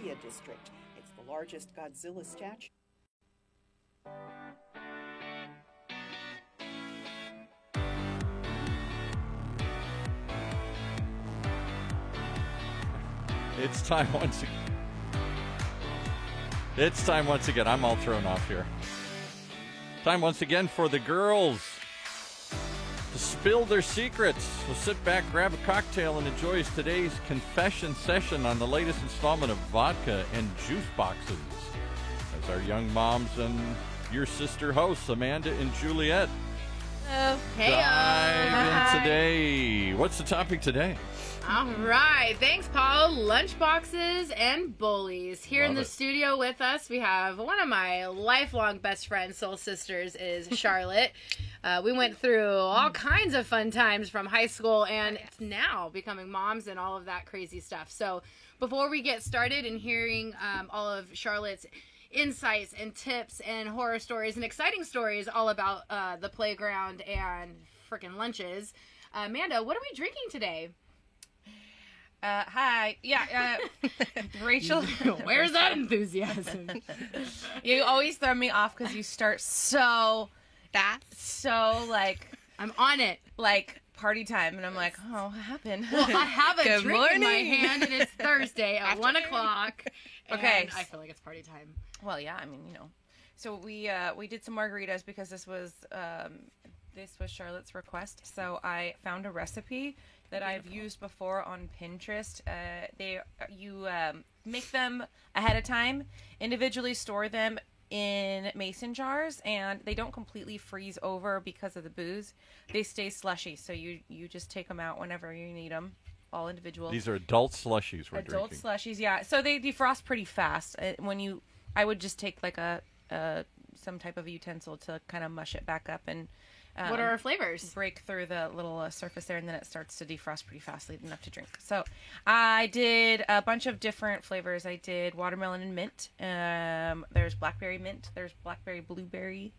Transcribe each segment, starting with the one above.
Columbia District. It's the largest Godzilla statue. It's time once again. I'm all thrown off here. Time once again for the girls to spill their secrets. So sit back, grab a cocktail, and enjoy today's confession session on the latest installment of Vodka and Juice Boxes. As our young moms and your sister hosts, Amanda and Juliet, dive in today. What's the topic today? All right. Thanks, Paul. Lunchboxes and bullies. Here in the studio with us, we have one of my lifelong best friends, soul sisters, is Charlotte. We went through all kinds of fun times from high school and now becoming moms and all of that crazy stuff. So before we get started and hearing all of Charlotte's insights and tips and horror stories and exciting stories all about the playground and frickin' lunches, Amanda, what are we drinking today? Hi. Yeah, Rachel. Where's that enthusiasm? You always throw me off because you start so like I'm on it. Like party time, and I'm like, oh, what happened? Well, I have a Good drink morning. in my hand, and it's Thursday at 1 o'clock. Okay. I feel like it's party time. Well, yeah. I mean, So we did some margaritas because this was Charlotte's request. So I found a recipe that I've used before on Pinterest. You make them ahead of time, individually store them in mason jars, and they don't completely freeze over because of the booze. They stay slushy, so you just take them out whenever you need them, all individual. These are adult slushies we're adult drinking. Slushies, yeah. So they defrost pretty fast. I would just take like some type of utensil to kind of mush it back up and. What are our flavors? Break through the little surface there, and then it starts to defrost pretty fast, enough to drink. So I did a bunch of different flavors. I did watermelon and mint. There's blackberry mint. There's blackberry blueberry.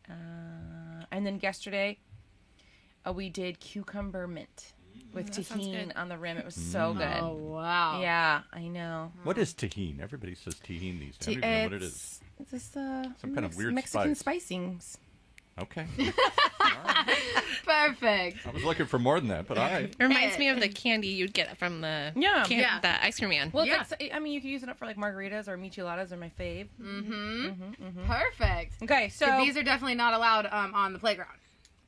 And then yesterday we did cucumber mint with tahini on the rim. It was so good. Oh, wow. Yeah, I know. What is tahini? Everybody says tahini these days. I don't even know what it is. It's just some kind of weird Mexican spice. spicings. Okay. Perfect. I was looking for more than that, but all right. It reminds me of the candy you'd get from the the ice cream man. Well, you can use it up for like margaritas or micheladas are my fave. Perfect. Okay, so these are definitely not allowed on the playground.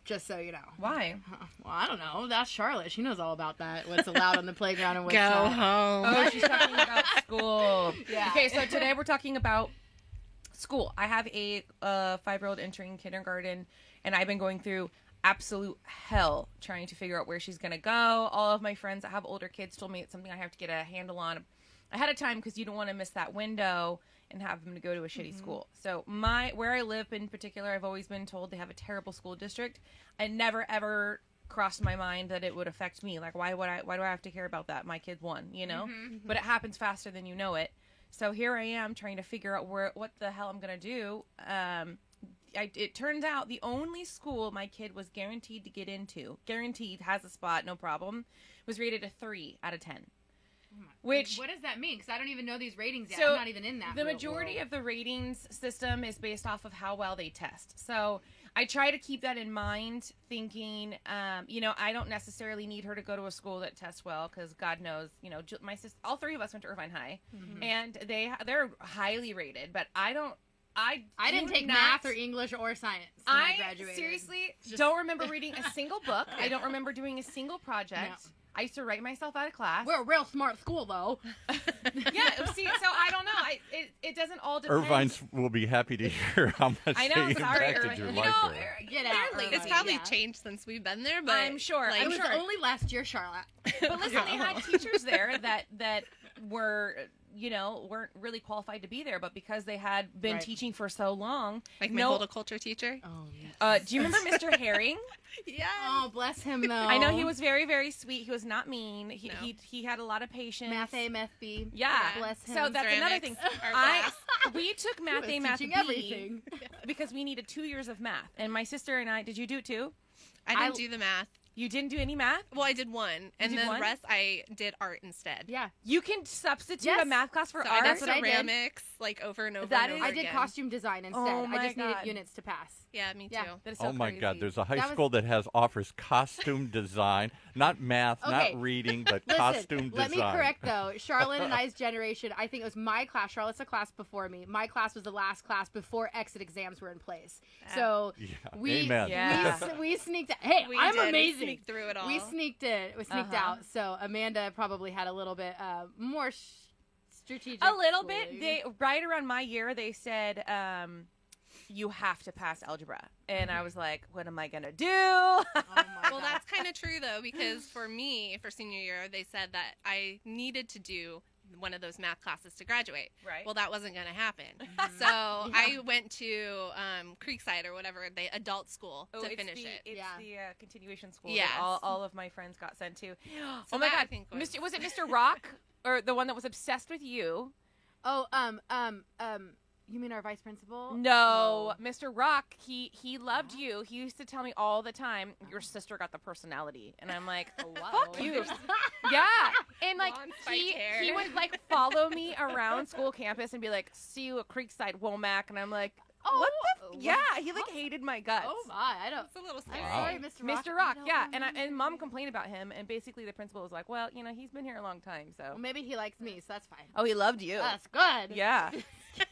Just so you know. Why? Well, I don't know. That's Charlotte. She knows all about that. What's allowed on the playground and what's Go not. home. Oh, she's talking about school. Yeah. Okay, so today we're talking about school. I have a 5-year-old entering kindergarten, and I've been going through absolute hell trying to figure out where she's going to go. All of my friends that have older kids told me it's something I have to get a handle on ahead of time because you don't want to miss that window and have them to go to a shitty school. So where I live in particular, I've always been told they have a terrible school district. I never ever crossed my mind that it would affect me. Like, why do I have to care about that? My kid won, But it happens faster than you know it. So here I am trying to figure out what the hell I'm going to do. It turns out the only school my kid was guaranteed to get into, has a spot, no problem, was rated a 3 out of 10. Which, what does that mean? Because I don't even know these ratings yet. So I'm not even in that. The majority of the ratings system is based off of how well they test. So I try to keep that in mind, thinking, I don't necessarily need her to go to a school that tests well, because God knows, my sister, all three of us went to Irvine High, and they're highly rated. But I didn't take math or English or science when I graduated. Seriously don't remember reading a single book. I don't remember doing a single project. No. I used to write myself out of class. We're a real smart school, though. Yeah, see, so I don't know. It doesn't all depend. Irvine will be happy to hear how much I know, they sorry, impacted Irvine. your You life know, there. Get out, Irvine. It's probably changed since we've been there, but I'm sure. It was only last year, Charlotte. But listen, they had teachers there that were, weren't really qualified to be there, but because they had been teaching for so long. Like my horticulture teacher? Oh, yes. Do you remember Mr. Herring? Yeah. Oh, bless him, though. I know he was very, very sweet. He was not mean. He had a lot of patience. Math A, Math B. Yeah. Bless him. So that's another thing. We took Math A, Math B everything. because we needed 2 years of math. And my sister and I, did you do it too? I didn't do the math. You didn't do any math? Well, I did one, and then the rest I did art instead. Yeah. You can substitute a math class for art? I did ceramics, like, over and over and over I did costume design instead. I just needed units to pass. Yeah, me too. Yeah. That is so my crazy. God, there's a high school that offers costume design, not math, not reading, but costume design. Let me correct, though. Charlotte and I's generation, I think it was my class. Charlotte's a class before me. My class was the last class before exit exams were in place. So we sneaked out. Hey, I'm amazing. We sneaked through it all. We sneaked out. So Amanda probably had a little bit more strategic. A little bit. Right around my year, they said, you have to pass algebra. And I was like, what am I going to do? Well, that's kind of true, though, because for me, for senior year, they said that I needed to do one of those math classes to graduate. Right. Well, that wasn't going to happen. So I went to Creekside or whatever, the adult school to finish it. It's the continuation school that all of my friends got sent to. So oh my God. was it Mr. Rock? Or the one that was obsessed with you? Oh, you mean our vice principal? No, Mr. Rock, he loved you. He used to tell me all the time, your sister got the personality. And I'm like, fuck you. Yeah. And like, he would like follow me around school campus and be like, see you at Creekside, Womack. And I'm like, what the? Yeah, he like hated my guts. Oh my, I don't. It's a little scary. I'm sorry, Mr. Rock. Mr. Rock, yeah, and Mom complained about him, and basically the principal was like, well, he's been here a long time, so. Well, maybe he likes me, so that's fine. Oh, he loved you. That's good. Yeah.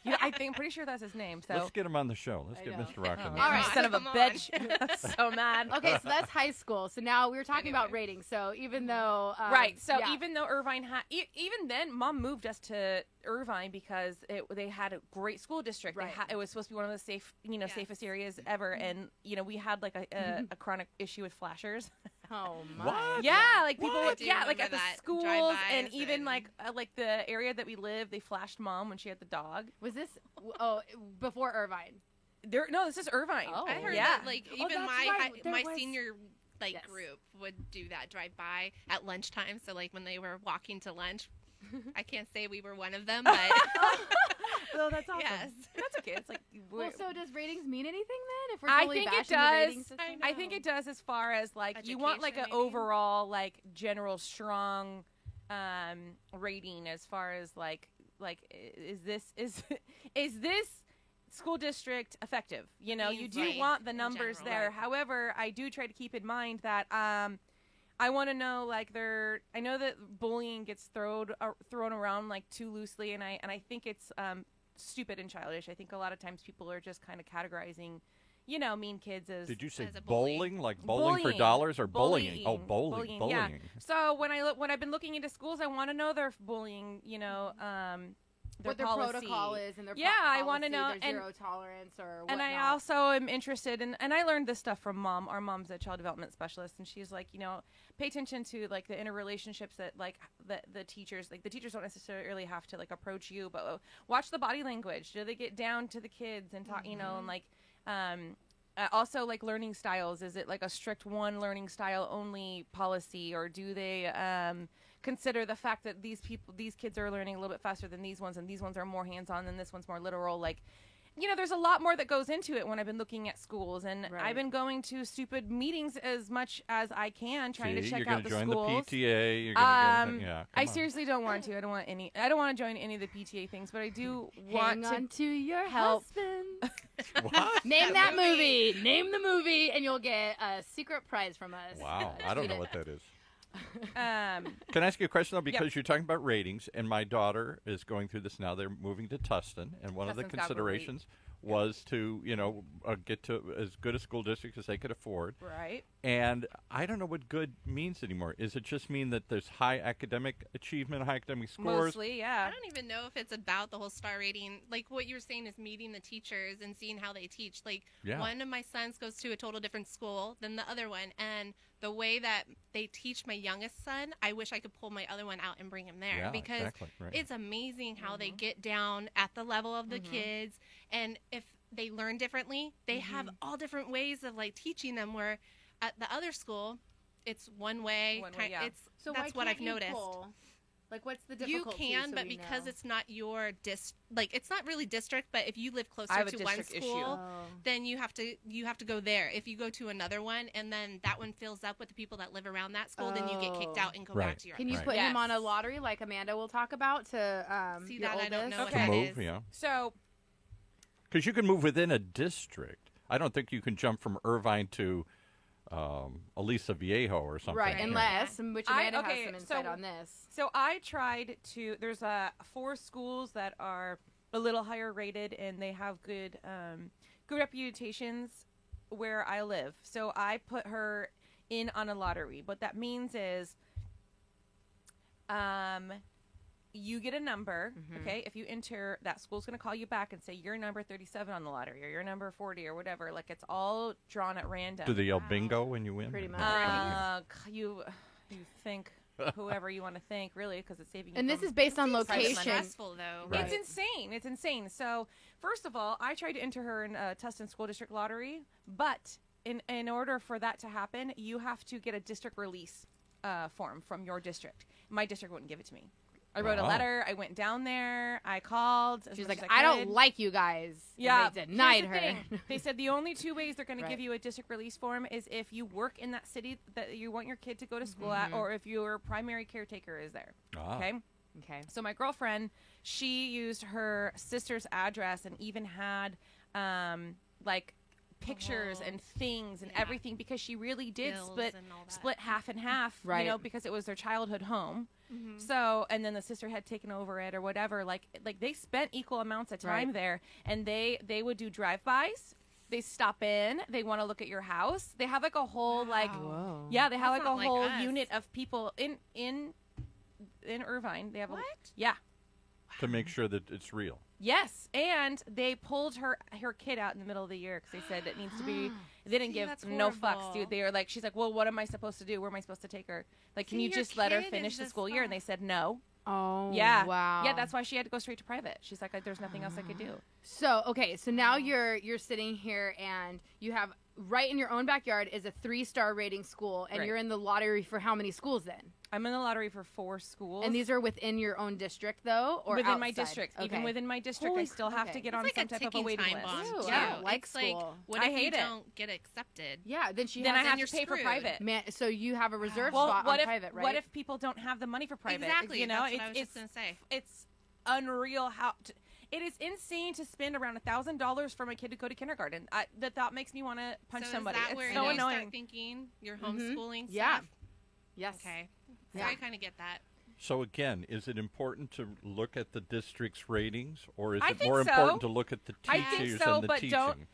I'm pretty sure that's his name. So let's get him on the show. Let's get Mr. Rock on the show. All right, son of a bitch. So mad. Okay, so that's high school. So now we were talking about ratings. So even though even though Irvine had even then, Mom moved us to Irvine because they had a great school district. Right. It was supposed to be one of the safest areas ever, and we had like a chronic issue with flashers. Oh my! What? Yeah, like people like at the schools and even and like the area that we live, they flashed Mom when she had the dog. Was this before Irvine? No, this is Irvine. Oh, I heard that even my senior group would do that, drive by at lunchtime. So like when they were walking to lunch, I can't say we were one of them, but well, that's awesome. Yes. That's okay. It's like so does ratings mean anything then? If we're I totally think it bashing does. the rating system? I think it does as far as like you want like an Education, maybe? overall like general strong rating as far as like is this school district effective? You do want the numbers there. Right. However, I do try to keep in mind that I want to know I know that bullying gets thrown around like too loosely, and I think it's stupid and childish. I think a lot of times people are just kind of categorizing mean kids as. Did you say as a bowling? Like bowling for dollars or bullying? Oh, bowling. Yeah. So when I've been looking into schools, I want to know their bullying. What their policy. protocol is and their I want to know their zero tolerance or whatnot. And I also am interested in, and I learned this stuff from Mom. Our mom's a child development specialist, and she's like, pay attention to like the interrelationships that like the teachers don't necessarily have to like approach you, but watch the body language. Do they get down to the kids and talk, and like also like learning styles. Is it like a strict one learning style only policy, or do they consider the fact that these kids are learning a little bit faster than these ones, and these ones are more hands-on and this one's more literal? Like, there's a lot more that goes into it when I've been looking at schools, and I've been going to stupid meetings as much as I can, trying to check out the schools. You're going to join the PTA. You're going to I seriously don't want to. I don't want to join any of the PTA things, but I do want Hang on to your help. husband. What? Name that movie. Name the movie, and you'll get a secret prize from us. Wow, I don't know what that is. Can I ask you a question, though? Because you're talking about ratings, and my daughter is going through this now. They're moving to Tustin, and one of the considerations was to, get to as good a school district as they could afford. Right. And I don't know what good means anymore. Is it just mean that there's high academic achievement, high academic scores? Mostly, yeah. I don't even know if it's about the whole star rating. Like what you were saying is meeting the teachers and seeing how they teach. Like one of my sons goes to a total different school than the other one, and the way that they teach my youngest son, I wish I could pull my other one out and bring him there, because it's amazing how they get down at the level of the kids, and if they learn differently, they have all different ways of like teaching them, where at the other school it's one way. So that's what I've noticed. Like, what's the You difficulty? can, so but we because know? it's not your it's not really district, but if you live I closer have a to one district school, issue. then you have to go there. If you go to another one and then that one fills up with the people that live around that school, then you get kicked out and go Right. back to your Can you other put Yes. him on a lottery like Amanda will talk about to See, your that I don't oldest? know what To Okay. that move, is. yeah. So Because you can move within a district. I don't think you can jump from Irvine to Aliso Viejo or something. Right, Right. unless, which Amanda has okay, some insight so- on this. So I tried to. There's 4 schools that are a little higher rated, and they have good reputations where I live. So I put her in on a lottery. What that means is, you get a number. Okay, if you enter, that school's going to call you back and say you're number 37 on the lottery, or you're number 40, or whatever. Like, it's all drawn at random. Do they yell bingo when you win? Pretty much. You think whoever you want to think, really, because it's saving you. And this from- is based on It's location. stressful though. Right. It's insane. It's insane. So, first of all, I tried to enter her in a Tustin School District lottery, but in order for that to happen, you have to get a district release form from your district. My district wouldn't give it to me. I wrote a Wow. letter. I went down there. I called. as She's much like, as I could. don't like you guys. And Yeah, they denied here's the her. thing. They said the only 2 ways they're going to Right. give you a district release form is if you work in that city that you want your kid to go to school at, or if your primary caretaker is there. Ah. Okay. Okay. So my girlfriend, she used her sister's address and even had like pictures and things and Yeah. everything, because she really did Bills split and all that. half and half, Right. you know, because it was their childhood home. Mm-hmm. So, and then the sister had taken over it or whatever. Like they spent equal amounts of time Right. there, and they would do drive-bys. They stop in. They want to look at your house. They have like a whole like, Whoa. yeah, they have That's like a not like whole us. unit of people in Irvine. They have What? yeah. To make sure that it's real. Yes, and they pulled her kid out in the middle of the year because they said it needs to be. They didn't See, give that's no fucks, horrible. dude. They were like, she's like, well, what am I supposed to do? Where am I supposed to take her? Like, can See, you your just let her kid finish is the just- school year? And they said no. Oh, Yeah, wow. Yeah, that's why she had to go straight to private. She's like, there's nothing else I could do. So, okay, so now you're sitting here and you have right in your own backyard is a 3-star rating school, and Right. you're in the lottery for how many schools then? I'm in the lottery for 4 schools. And these are within your own district though, or within my outside? district. Okay. Even within my district, Holy I still have to crap. get It's on like some a type of a ticking waiting time list. bomb. Ew, too. I don't like It's like, school. what I if hate you it. don't get accepted? Yeah, then she Then I has have you're to pay for screwed. private. Man, so you have a reserve Well, spot what on if private, right? what if people don't have the money for private? Exactly. You know, That's what I was just it's gonna say. it's unreal how. It is insane to spend around $1,000 for my kid to go to kindergarten. That thought makes me want to punch So somebody. Is that It's where so you annoying. start thinking you're homeschooling Yeah. stuff? Yes. Okay. So Yeah. I kind of get that. So again, is it important to look at the district's ratings, or is I it think more so. important to look at the I teachers think so, and the but teaching? don't.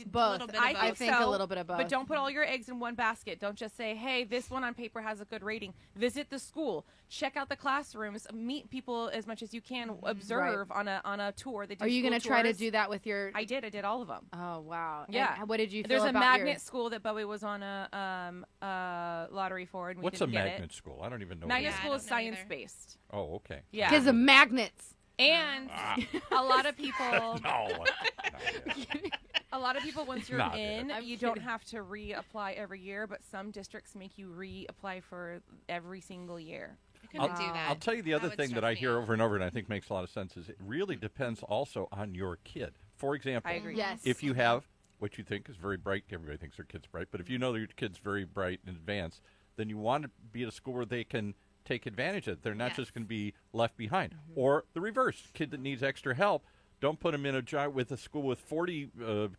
Both. little bit of I both. think so, a little bit of both. But don't put all your eggs in one basket. Don't just say, "Hey, this one on paper has a good rating." Visit the school, check out the classrooms, meet people as much as you can, observe on a tour. They do Are you going going to to try to do that with your? I did all of them. Oh wow. Yeah. And what did you feel There's a about magnet yours? school that Bowie was on a lottery for, and we What's a didn't get magnet it. school? I don't even know. Magnet Yeah, I school is don't know either. science based. Oh, okay. Yeah, Because of magnets. and a lot of people. No. A lot of people, once you're Not in, it. I'm you don't kidding. have to reapply every year, but some districts make you reapply for every single year. I couldn't Wow. do that. I'll tell you the other would thing that stress I me hear out. over and over, and I think makes a lot of sense, is it really depends also on your kid. For example, I agree. Yes. if you have what you think is very bright, everybody thinks their kid's bright, but if you know that your kid's very bright in advance, then you want to be at a school where they can take advantage of it. They're not Yes. just going to be left behind. Or the reverse, kid that needs extra help, don't put them in with a school with 40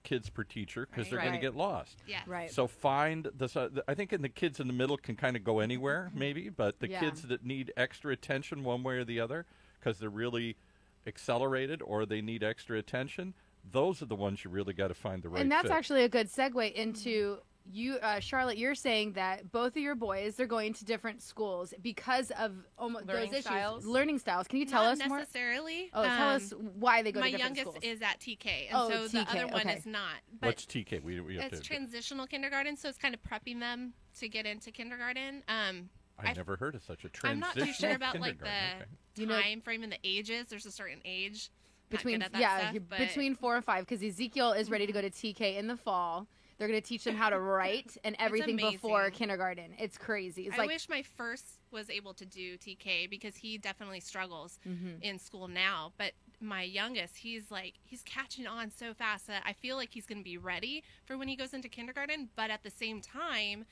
kids per teacher because Right. they're going Right. to get lost. Yes. Right. So find this. I think in the kids in the middle can kind of go anywhere, maybe, but the Yeah. kids that need extra attention one way or the other because they're really accelerated or they need extra attention, those are the ones you really got to find the right And that's fit. actually a good segue into you, Charlotte. You're saying that both of your boys they're going to different schools because of almost Learning those issues, styles? learning styles. Can you tell Not us more? necessarily. Oh, tell us why they go My to different youngest schools. is at TK, and Oh, so the TK, other one okay. is not. But What's TK? We have it's to. transitional kindergarten, so it's kind of prepping them to get into kindergarten. I've never heard of such a I'm transitional not too sure about like kindergarten. the Okay. Do you know- time frame and the ages. There's a certain age. Not between good at that stuff, but between 4 and 5 because Ezekiel is ready to go to TK in the fall. They're going to teach them how to write and everything before amazing. Kindergarten. It's crazy. It's I wish my first was able to do TK because he definitely struggles in school now. But my youngest, he's catching on so fast that I feel like he's going to be ready for when he goes into kindergarten. But at the same time,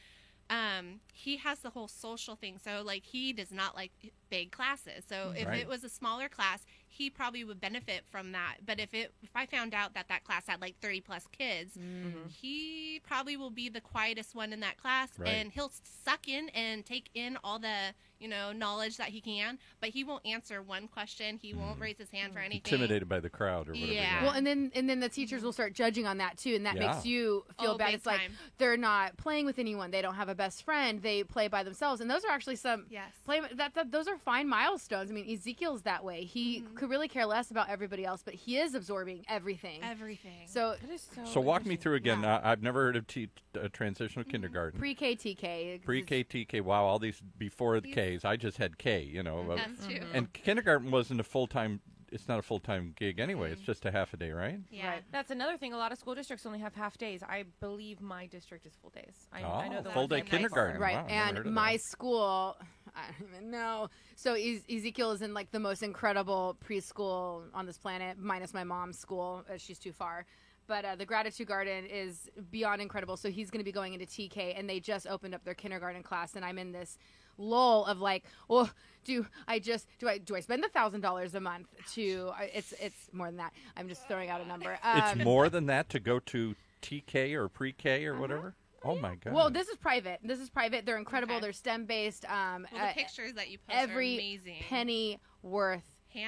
he has the whole social thing. So like he does not like big classes. So if it was a smaller class, he probably would benefit from that. But if I found out that class had like 30 plus kids, he probably will be the quietest one in that class, and he'll suck in and take in all the knowledge that he can, but he won't answer one question. He won't raise his hand for anything. Intimidated by the crowd or whatever. Yeah. Well, and then the teachers will start judging on that too, and that makes you feel bad. Big It's like time. they're not playing with anyone. They don't have a best friend. They play by themselves, and those are actually some those are fine milestones. I mean, Ezekiel's that way. He could really care less about everybody else, but he is absorbing everything. So That is So walk me through again. I've never heard of transitional kindergarten. pre-K, TK. Pre-K, TK. Wow, all these before the Ks. I just had K, That's true. And kindergarten wasn't a full-time. It's not a full-time gig anyway. It's just a half a day, right? Yeah. Right. That's another thing. A lot of school districts only have half days. I believe my district is full days. I know the full-day ones in my kindergarten. Right, Wow, never heard and of my that. school, I don't even know. So Ezekiel is in like the most incredible preschool on this planet, minus my mom's school. She's too far. But the Gratitude Garden is beyond incredible. So he's going to be going into TK, and they just opened up their kindergarten class, and I'm in this lull of like, well, do I spend $1,000 a month to? It's more than that. I'm just throwing out a number. It's more than that to go to TK or pre-K or whatever. Oh my God. Well, this is private. They're incredible. Okay. They're STEM based. Well, the pictures that you post Every are amazing. penny worth.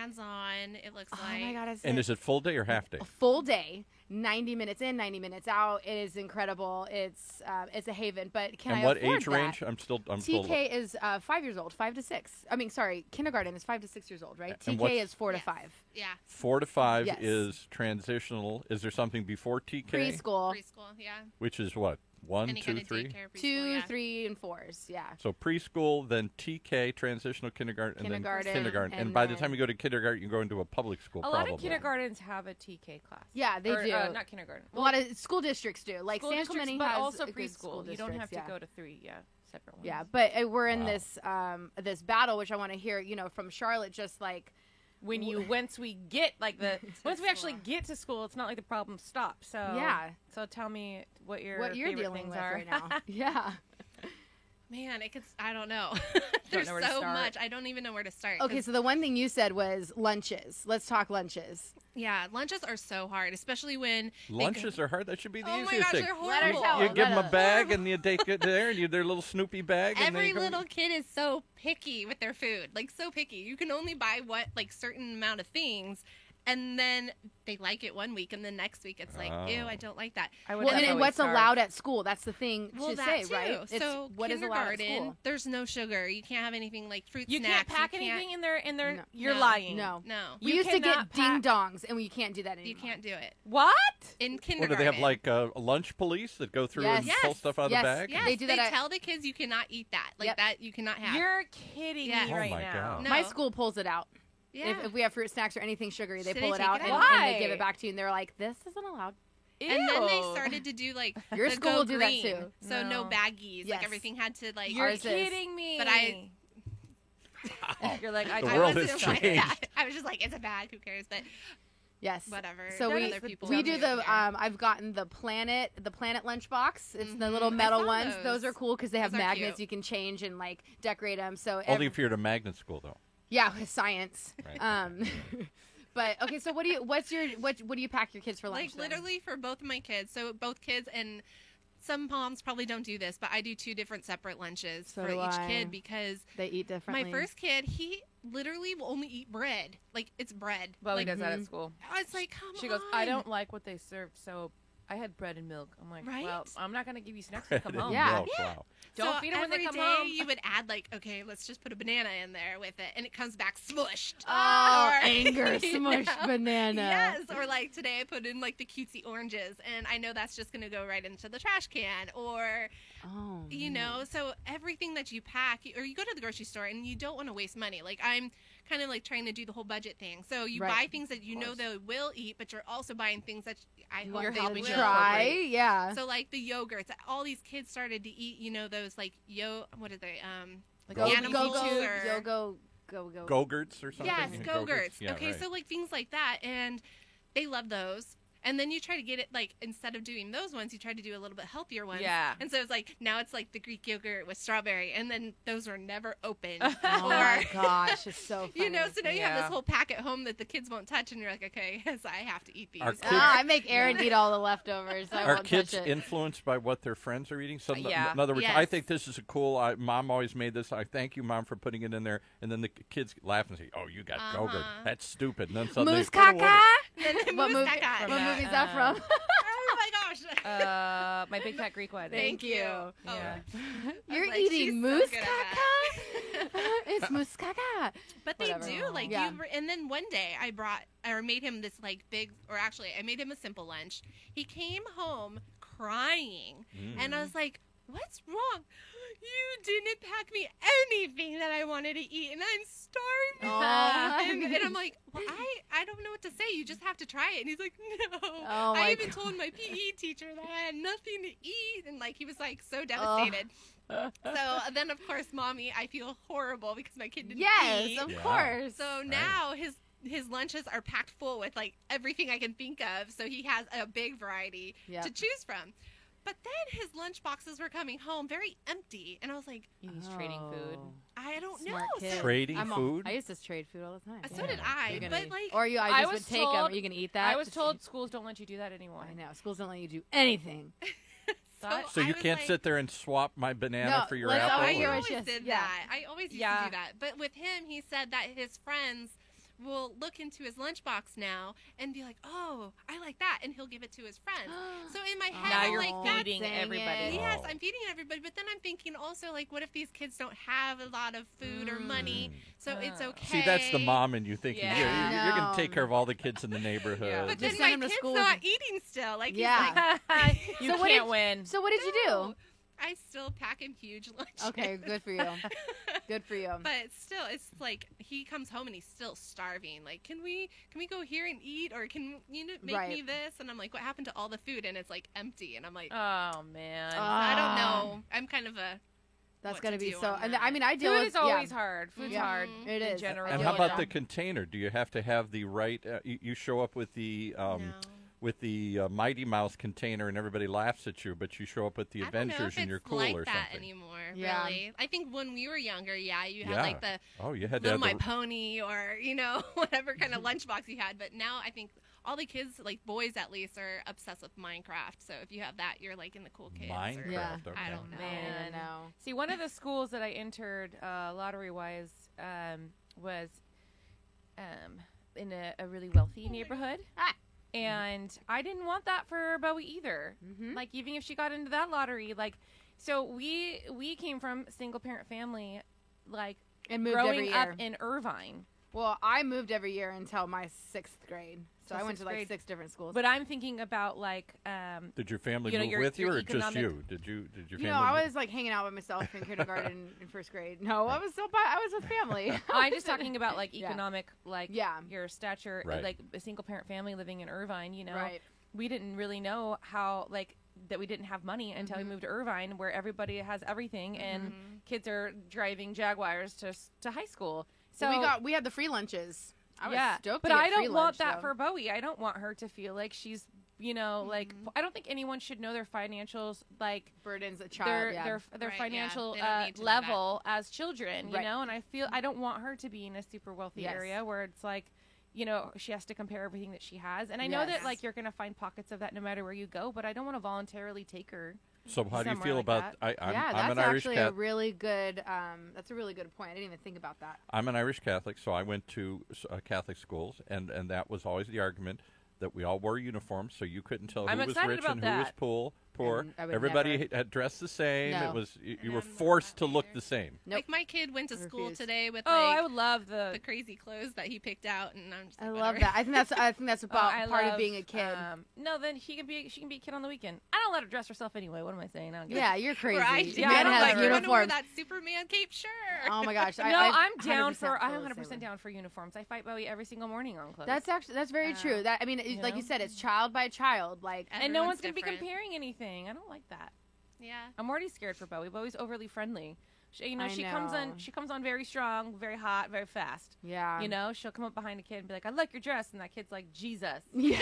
Hands-on, it looks Oh like. my God! And is it full day or half day? A full day, 90 minutes in, 90 minutes out. It is incredible. It's a haven. But can And I what afford age that? range? I'm still. TK is 5 years old, 5 to 6. I mean, sorry, kindergarten is 5 to 6 years old, right? And TK what's- is 4 to Yes. 5. Yeah. 4 to 5 Yes. is transitional. Is there something before TK? Preschool, Preschool, yeah. Which is what? 1, Any 2, kind of 3? daycare, preschool, 2, yeah. 3, and 4s. Yeah. So preschool, then TK, transitional kindergarten, and then Kindergarten, kindergarten. And and by the then- time you go to kindergarten, you go into a public school. A probably. lot of kindergartens have a TK class. Yeah, they Or, do. not kindergarten. A lot of school districts do. Like School San districts, Clemente but has also a good school preschool. You don't have districts, to go to 3. Yeah, separate ones. Yeah, but we're in Wow. this battle, which I want to hear, from Charlotte. Just like once we get once we actually get to school, it's not like the problem stops. So Yeah. So tell me what your what you're favorite dealing things with are right now. Yeah. Man, I don't know. There's know where to so start. much. I don't even know where to start. Okay, 'cause, so the one thing you said was lunches. Let's talk lunches. yeah, lunches are so hard, especially when Lunches are hard. That should be the Oh my easiest gosh, thing. they're Let her horrible. tell You them. give them a Let bag, and you take it there, and their little Snoopy bag. and then Every you go- little kid is so picky with their food, like so picky. You can only buy certain amount of things, and then they like it one week, and the next week it's like, ew, Oh. I don't like that. I would Well, and then definitely what's starve. allowed at school? That's the thing Well, to that say, too. right? It's So what is allowed at kindergarten, school. there's no sugar. You can't have anything like fruit You snacks. can't pack you can't- anything in there. No. You're No. lying. No. No, We You used to get cannot ding pack- dongs, and we can't do that anymore. you can't do it What? in What kindergarten. do they have, like a lunch police that go through Yes. and pull Yes. stuff out of Yes. the bag? Yes, They do that at- tell the kids you cannot eat that. Like Yep. that you cannot have. You're kidding Yeah. me Oh right my now. God. No. My school pulls it out. yeah. If we have fruit snacks or anything sugary, they So pull they it take out it and, out. and they give Why? it back to you, and they're like, "This isn't allowed." And then they Ew. started to do like Your the school go will do that green. too. So no No. baggies. Yes. Like everything had to like. You're Ours is. kidding me. But I- You're like, The I world wasn't has like changed. that. I was just like, it's a bag. Who cares? But Yes. whatever. So Let we other people we do do it the here. I've gotten the planet lunchbox. It's the little Mhm. I metal saw ones. those. Those are cool because they have Those are magnets cute. you can change and like decorate them. So Only if you're at a magnet school, though. yeah, with science. Right. But okay, so what do you pack your kids for lunch? like then? literally for both of my kids. So both kids and some moms probably don't do this, but I do 2 different separate lunches So for do each I. kid because They eat differently. my first kid, he literally will only eat bread. Like it's bread. Chloe like, does that at school. I was like, come She on. goes, I don't like what they served, so I had bread and milk. I'm like, Right? well, I'm not gonna give you snacks when you come Bread and home. Yeah. milk, wow. Don't So feed 'em when they every come day home. You would add like, okay, let's just put a banana in there with it, and it comes back smushed. Oh, Or, anger, you smushed know? banana. Yes, or like today I put in like the cutesy oranges, and I know that's just gonna go right into the trash can. Or Oh, you know, so everything that you pack, or you go to the grocery store and you don't want to waste money. Like I'm kind of like trying to do the whole budget thing. So you Right. buy things that you know they will eat, but you're also buying things that I hope You're they helping will. to Try, incorporate. yeah. So like the yogurts, all these kids started to eat, those like what are they? Like Animals or- go. Go-gurts or something? Yes, Yeah, Go-Gurts. Yeah, okay, right. so like things like that, and they love those. And then you try to get it, like, instead of doing those ones, you try to do a little bit healthier ones. Yeah. And so it's like, now it's like the Greek yogurt with strawberry, and then those were never opened. Oh my gosh, it's so funny. So now you have Yeah. this whole pack at home that the kids won't touch, and you're like, okay, yes, I have to eat these. Our kids- I make Aaron eat all the leftovers. I Are won't kids touch it. influenced by what their friends are eating? So, Yeah. in other words, Yes. I think this is a cool. Mom always made this. I thank you, Mom, for putting it in there. And then the kids laugh and say, "Oh, you got Go-Gurt. That's stupid." And then suddenly, Moose caca? What Moose movie? caca. What Yeah. movie is that from? Oh my gosh. My Big Fat Greek Wedding. Thank you. you. Yeah. You're like, she's eating so moose good at caca? It's moose caca. But they Whatever. do, like, Yeah. and then one day I made him this, like, big, or actually, I made him a simple lunch. He came home crying, and I was like, what's wrong? You didn't pack me anything that I wanted to eat, and I'm starving. Oh, and I'm like, well, I don't know what to say. You just have to try it. And he's like, no. Oh, my I even told my PE teacher that I had nothing to eat, and, like, he was, like, so devastated. So then, of course, Mommy, I feel horrible because my kid didn't Yes, eat. of Yeah. course. So now his lunches are packed full with like everything I can think of. So he has a big variety Yep. to choose from. But then his lunch boxes were coming home very empty, and I was like, He's trading food. I don't Smart know. kid. So, trading I'm food. I used to trade food all the time. so did I. You're gonna But be- like, or you, I just was would take them. told- Are you gonna eat that? I was told schools don't let you do that anymore. I know schools don't let you do anything. Thought- So I you was can't like- sit there and swap my banana No, for your let's apple. all I hear or- what always she has- did yeah. that. I always used Yeah. to do that. But with him, he said that his friends will look into his lunchbox now and be like, "Oh, I like that," and he'll give it to his friends. So in my head, Now I'm you're like, "That's feeding dang everybody. it. Yes, Oh. I'm feeding everybody, but then I'm thinking also, like, what if these kids don't have a lot of food or money? So it's okay. See, that's the mom in you thinking, Yeah. you're going No. to take care of all the kids in the neighborhood. Yeah. But Just then send my him to kid's school. not eating still. Like, Yeah. he's like, You what can't did- win. So what did you "No." do? I still pack him huge lunches. Okay, good for you. Good for you. But still, it's like he comes home and he's still starving. Like, can we go here and eat, or can you make me Right. this? And I'm like, what happened to all the food? And it's like empty. And I'm like, Oh man. I don't know. I'm kind of a That's what gonna to be do so. on And that. I mean, I deal Food with is always hard. Food's Yeah. hard. It in is. general. And I how deal with about the that. container? Do you have to have the right? You show up with the no. with the Mighty Mouse container, and everybody laughs at you, but you show up with the I don't know Avengers, if and you're it's cool like or that something. anymore. Yeah. Really, I think when we were younger, you had Yeah. like the Oh, you had to Little have My the Pony, or whatever kind of lunchbox you had. But now I think all the kids, like boys at least, are obsessed with Minecraft. So if you have that, you're like in the cool kids. Minecraft. Or, Yeah. Okay. I don't know. I don't even Man. know. See, one of the schools that I entered lottery wise was in a really wealthy neighborhood. Ah. And I didn't want that for Bowie either. Mhm. Like, even if she got into that lottery, like, so we came from single parent family, like, And moved growing every up year. in Irvine. Well, I moved every year until my 6th grade. So Till I went to sixth like grade. 6 different schools. But I'm thinking about, like, Did your family You know, move your- with you, your or just economic- you? Did your family? you know, I was like hanging out with myself in kindergarten and 1st grade. No, I was I was with family. I'm just talking about, like, Yeah. economic, like, Yeah. your stature, Right. like a single parent family living in Irvine, Right. we didn't really know how, like, that we didn't have money until we moved to Irvine, where everybody has everything and kids are driving Jaguars to high school. So we had the free lunches. I was yeah, stoked but to get I free don't want lunch, that though. for Bowie. I don't want her to feel like she's, like, I don't think anyone should know their financials, like, burdens a child. their Yeah. their Right, financial yeah, they don't need to know level as children, Right. and I feel I don't want her to be in a super wealthy Yes. area where it's like, she has to compare everything that she has. And I know Yes. that, like, you're going to find pockets of that no matter where you go, but I don't want to voluntarily take her. So how do you somewhere feel like about? that. I'm that's an Irish actually Catholic. a really good. That's a really good point. I didn't even think about that. I'm an Irish Catholic, so I went to Catholic schools, and that was always the argument that we all wore uniforms, so you couldn't tell I'm who was excited rich about and who was that. poor. Everybody had dressed the same. No. It was you were forced to look the same. Nope. Like my kid went to school today with I would love the crazy clothes that he picked out, and I'm just like, I love that. I think that's about part of being a kid. No, then she can be a kid on the weekend. I don't let her dress herself anyway. What am I saying? I don't get Yeah, you're crazy. Right? Yeah, I don't has like you want to wear uniforms. that Superman cape, sure. Oh my gosh. I'm down 100% for. I'm feel the 100% same way. down for uniforms. I fight Bowie every single morning on clothes. That's very true. That like you said, it's child by child. Like, and no one's gonna be different. comparing anything. I don't like that. Yeah. I'm already scared for Bowie. Bowie's overly friendly. She I comes on very strong, very hot, very fast. yeah. She'll come up behind a kid and be like, "I like your dress," and that kid's like, "Jesus." Yeah.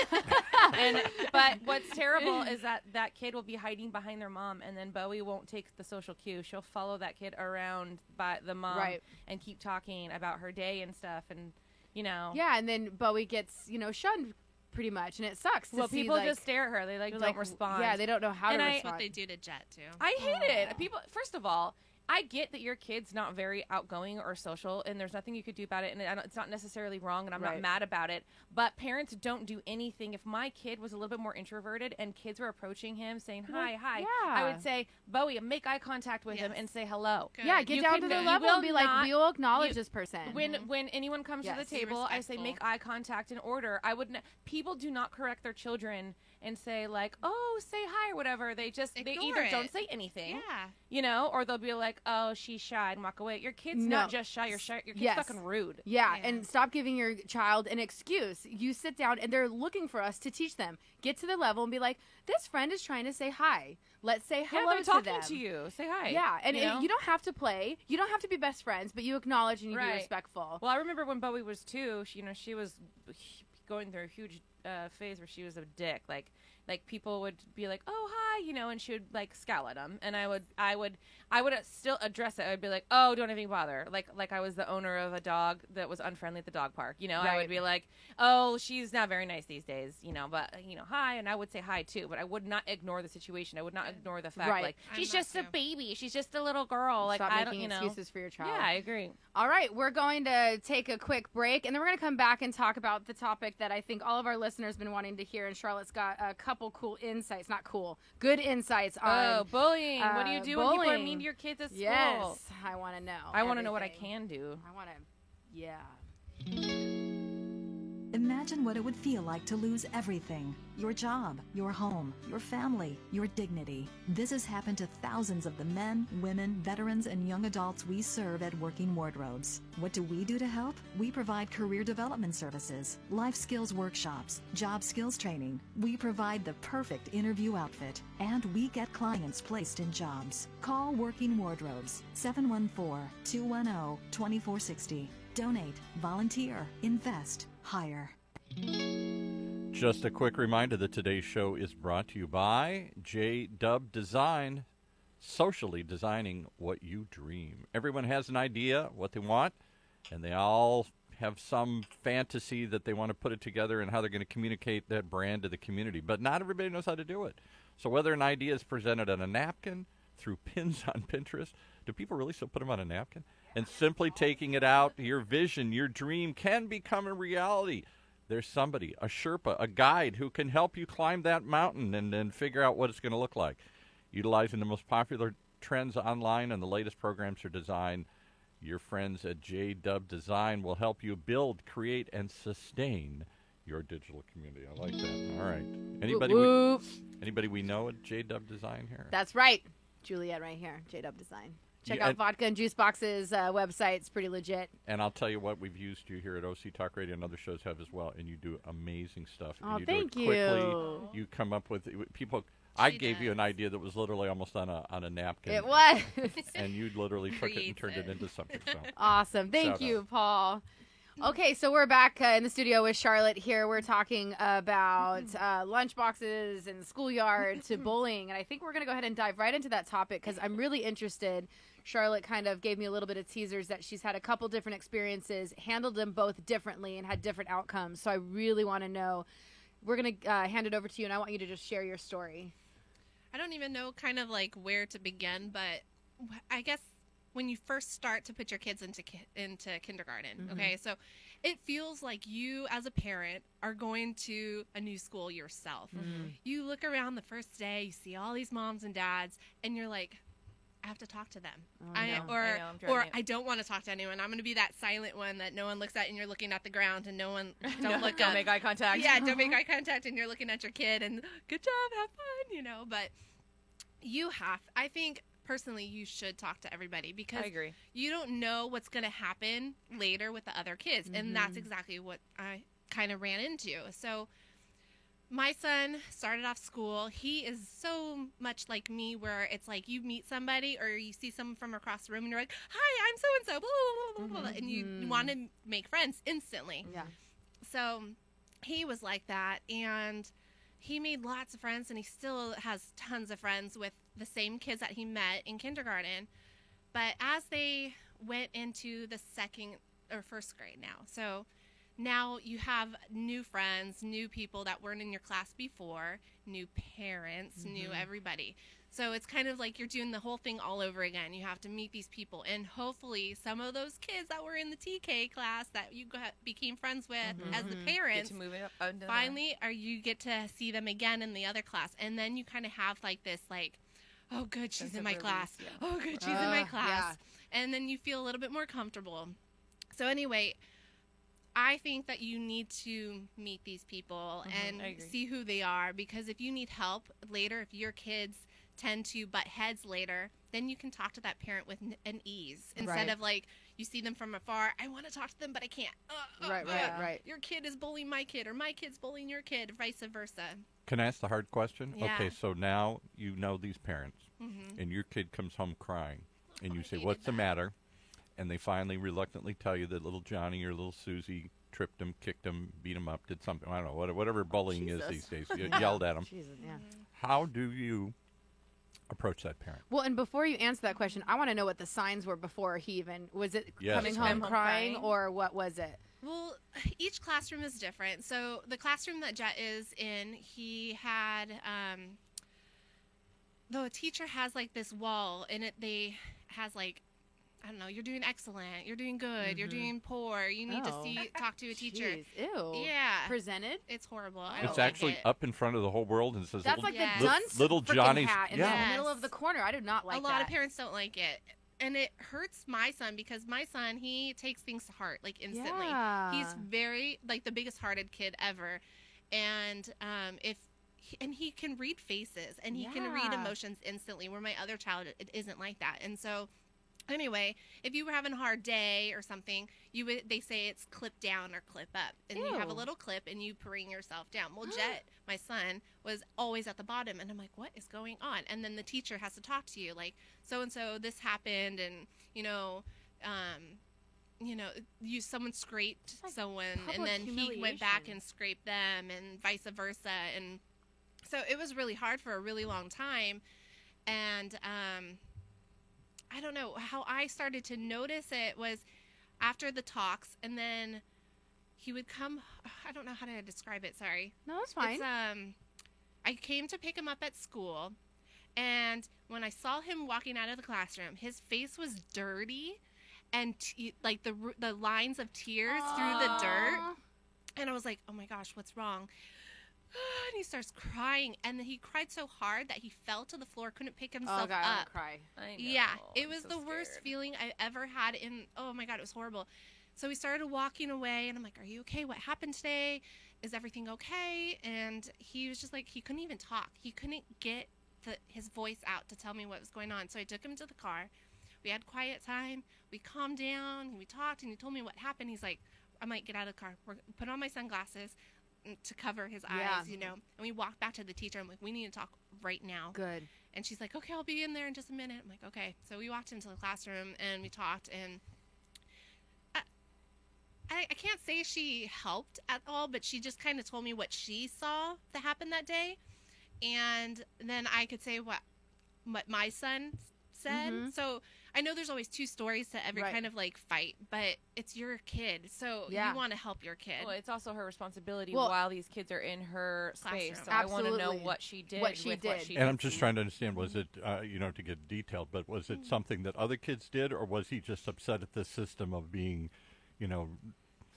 But what's terrible is that kid will be hiding behind their mom, and then Bowie won't take the social cue. She'll follow that kid around by the mom and keep talking about her day and stuff, and Yeah, and then Bowie gets shunned pretty much, and it sucks. Well, see, people like, just stare at her. They don't respond. Yeah, they don't know how to That's respond. what they do to Jet too. I hate it. People. First of all, I get that your kid's not very outgoing or social, and there's nothing you could do about it, and it's not necessarily wrong, and I'm not mad about it. But parents don't do anything. If my kid was a little bit more introverted and kids were approaching him saying, hi, I would say, Bowie, make eye contact with him and say hello. Good. Yeah, get down to their level and be like, we will acknowledge this person. When anyone comes to the table, I say make eye contact and order. People do not correct their children and say like, oh, say hi or whatever. They either don't say anything, or they'll be like, oh, she's shy and walk away. Your kid's not just shy. Your kid's fucking rude. Yeah, and stop giving your child an excuse. You sit down, and they're looking for us to teach them. Get to the level and be like, this friend is trying to say hi. Let's say hello they're to talking them. to you. Say hi. Yeah, and you don't have to play. You don't have to be best friends, but you acknowledge and you be respectful. Well, I remember when Bowie was 2, she was going through a huge phase where she was a dick. Like people would be like, oh, hi, and she would like scowl at them, and I would still address it. I would be like, oh, don't even bother. Like I was the owner of a dog that was unfriendly at the dog park. I would be like, oh, she's not very nice these days. But hi, and I would say hi too. But I would not ignore the situation. I would not ignore the fact like she's just a baby. She's just a little girl. Like stop I making don't, excuses for your child. Yeah, I agree. All right, we're going to take a quick break, and then we're going to come back and talk about the topic that I think all of our listeners have been wanting to hear. And Charlotte's got a couple cool insights, not cool, good insights on bullying. What do you do when people are mean to your kids at school? Yes, I want to know. I want to know what I can do. I want to, yeah. Imagine what it would feel like to lose everything. Your job, your home, your family, your dignity. This has happened to thousands of the men, women, veterans, and young adults we serve at Working Wardrobes. What do we do to help? We provide career development services, life skills workshops, job skills training. We provide the perfect interview outfit, and we get clients placed in jobs. Call Working Wardrobes, 714-210-2460. Donate, volunteer, invest, hire. Just a quick reminder that today's show is brought to you by J-Dub Design, socially designing what you dream. Everyone has an idea, what they want, and they all have some fantasy that they want to put it together and how they're going to communicate that brand to the community. But not everybody knows how to do it. So whether an idea is presented on a napkin, through pins on Pinterest, do people really still put them on a napkin? And simply taking it out, your vision, your dream can become a reality. There's somebody, a Sherpa, a guide who can help you climb that mountain and then figure out what it's going to look like. Utilizing the most popular trends online and the latest programs for design, your friends at J-Dub Design will help you build, create, and sustain your digital community. I like that. All right. Anybody we know at J-Dub Design here? That's right. Juliet right here, J-Dub Design. Check out Vodka and Juice Box's website. It's pretty legit. And I'll tell you what, we've used you here at OC Talk Radio and other shows have as well, and you do amazing stuff. Oh, you thank do it quickly. You come up with people. I gave you an idea that was literally almost on a napkin. It was. And you literally took it and turned it into something. So. Awesome. Thank you, Paul. Okay, so we're back in the studio with Charlotte here. We're talking about lunchboxes and schoolyard to bullying, and I think we're going to go ahead and dive right into that topic because I'm really interested. Charlotte kind of gave me a little bit of teasers that she's had a couple different experiences, handled them both differently, and had different outcomes. So I really want to know. We're going to hand it over to you, and I want you to just share your story. I don't even know kind of like where to begin, but I guess when you first start to put your kids into kindergarten, okay, so it feels like you as a parent are going to a new school yourself. You look around the first day, you see all these moms and dads, and you're like, I have to talk to them. I don't want to talk to anyone. I'm going to be that silent one that no one looks at, and you're looking at the ground, and no one don't look up. Don't make eye contact. Yeah, don't make eye contact, and you're looking at your kid, and good job, have fun, But I think personally you should talk to everybody, because I agree. You don't know what's going to happen later with the other kids, and that's exactly what I kind of ran into. So my son started off school. He is so much like me, where it's like you meet somebody or you see someone from across the room and you're like, hi, I'm so-and-so, blah, blah, blah, blah, and you want to make friends instantly. Yeah. So he was like that, and he made lots of friends, and he still has tons of friends with the same kids that he met in kindergarten. But as they went into the second or first grade now you have new friends, new people that weren't in your class before, new parents, new everybody. So it's kind of like you're doing the whole thing all over again. You have to meet these people, and hopefully some of those kids that were in the TK class that you became friends with as the parents, Get to move it up, finally, or you get to see them again in the other class. And then you kind of have like this, like, oh, good, she's in my class. Yeah. Oh, good, she's in my class. Yeah. And then you feel a little bit more comfortable. So anyway, I think that you need to meet these people and see who they are, because if you need help later, if your kids tend to butt heads later, then you can talk to that parent with an ease instead of like you see them from afar. I want to talk to them, but I can't. Right. Your kid is bullying my kid, or my kid's bullying your kid, vice versa. Can I ask the hard question? Yeah. Okay, so now you know these parents, and your kid comes home crying, and you say, what's the matter? And they finally reluctantly tell you that little Johnny or little Susie tripped him, kicked him, beat him up, did something. I don't know, whatever bullying is these days. You yelled at him. Jesus, yeah. How do you approach that parent? Well, and before you answer that question, I want to know what the signs were before he even, was it coming home crying, or what was it? Well, each classroom is different. So the classroom that Jet is in, he had, the teacher has like this wall, and they has like, I don't know, you're doing excellent, you're doing good, you're doing poor, you need to talk to a teacher. Jeez. Ew. Yeah. Presented? It's horrible. It's actually up in front of the whole world and says, that's like the dunce little Johnny's hat in the middle of the corner. I do not like that. A lot of parents don't like it. And it hurts my son, because my son, he takes things to heart, like instantly. Yeah. He's very, like, the biggest hearted kid ever. And he can read faces, and he can read emotions instantly, where my other child, it isn't like that. And so anyway, if you were having a hard day or something, they say it's clip down or clip up. And you have a little clip, and you bring yourself down. Well, Jet, my son, was always at the bottom, and I'm like, what is going on? And then the teacher has to talk to you, like, so-and-so, this happened, and, someone scraped someone, and then he went back and scraped them, and vice versa. And so it was really hard for a really long time. And, I don't know, how I started to notice it was after the talks, and then he would come, I don't know how to describe it, sorry. No, it's fine. I came to pick him up at school, and when I saw him walking out of the classroom, his face was dirty, and like the lines of tears through the dirt, and I was like, oh my gosh, what's wrong? And he starts crying, and then he cried so hard that he fell to the floor, couldn't pick himself up. I cry. I know. Yeah, it was so the worst scared. feeling I ever had oh my God, it was horrible. So we started walking away, and I'm like, are you okay? What happened today? Is everything okay? And he was just like, he couldn't even talk. He couldn't get his voice out to tell me what was going on. So I took him to the car. We had quiet time. We calmed down, and we talked, and he told me what happened. He's like, I might get out of the car. Put on my sunglasses to cover his eyes, And we walked back to the teacher. I'm like, we need to talk right now. Good. And she's like, okay, I'll be in there in just a minute. I'm like, okay. So we walked into the classroom, and we talked, and I can't say she helped at all, but she just kind of told me what she saw that happened that day. And then I could say what my son said. So I know there's always two stories to every kind of like fight, but it's your kid. So you want to help your kid. Well, it's also her responsibility while these kids are in her space. So I want to know what she did. And I'm just trying to understand, was it, to get detailed, but was it something that other kids did, or was he just upset at the system of being,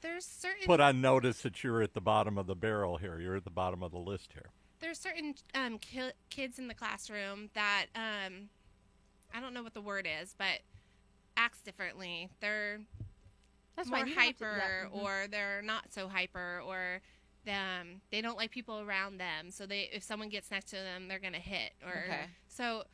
There's certain put on notice that you're at the bottom of the barrel here. You're at the bottom of the list here. There's certain kids in the classroom that I don't know what the word is, but acts differently. They're more hyper, or they're not so hyper, or they don't like people around them. So if someone gets next to them, they're gonna hit. Or so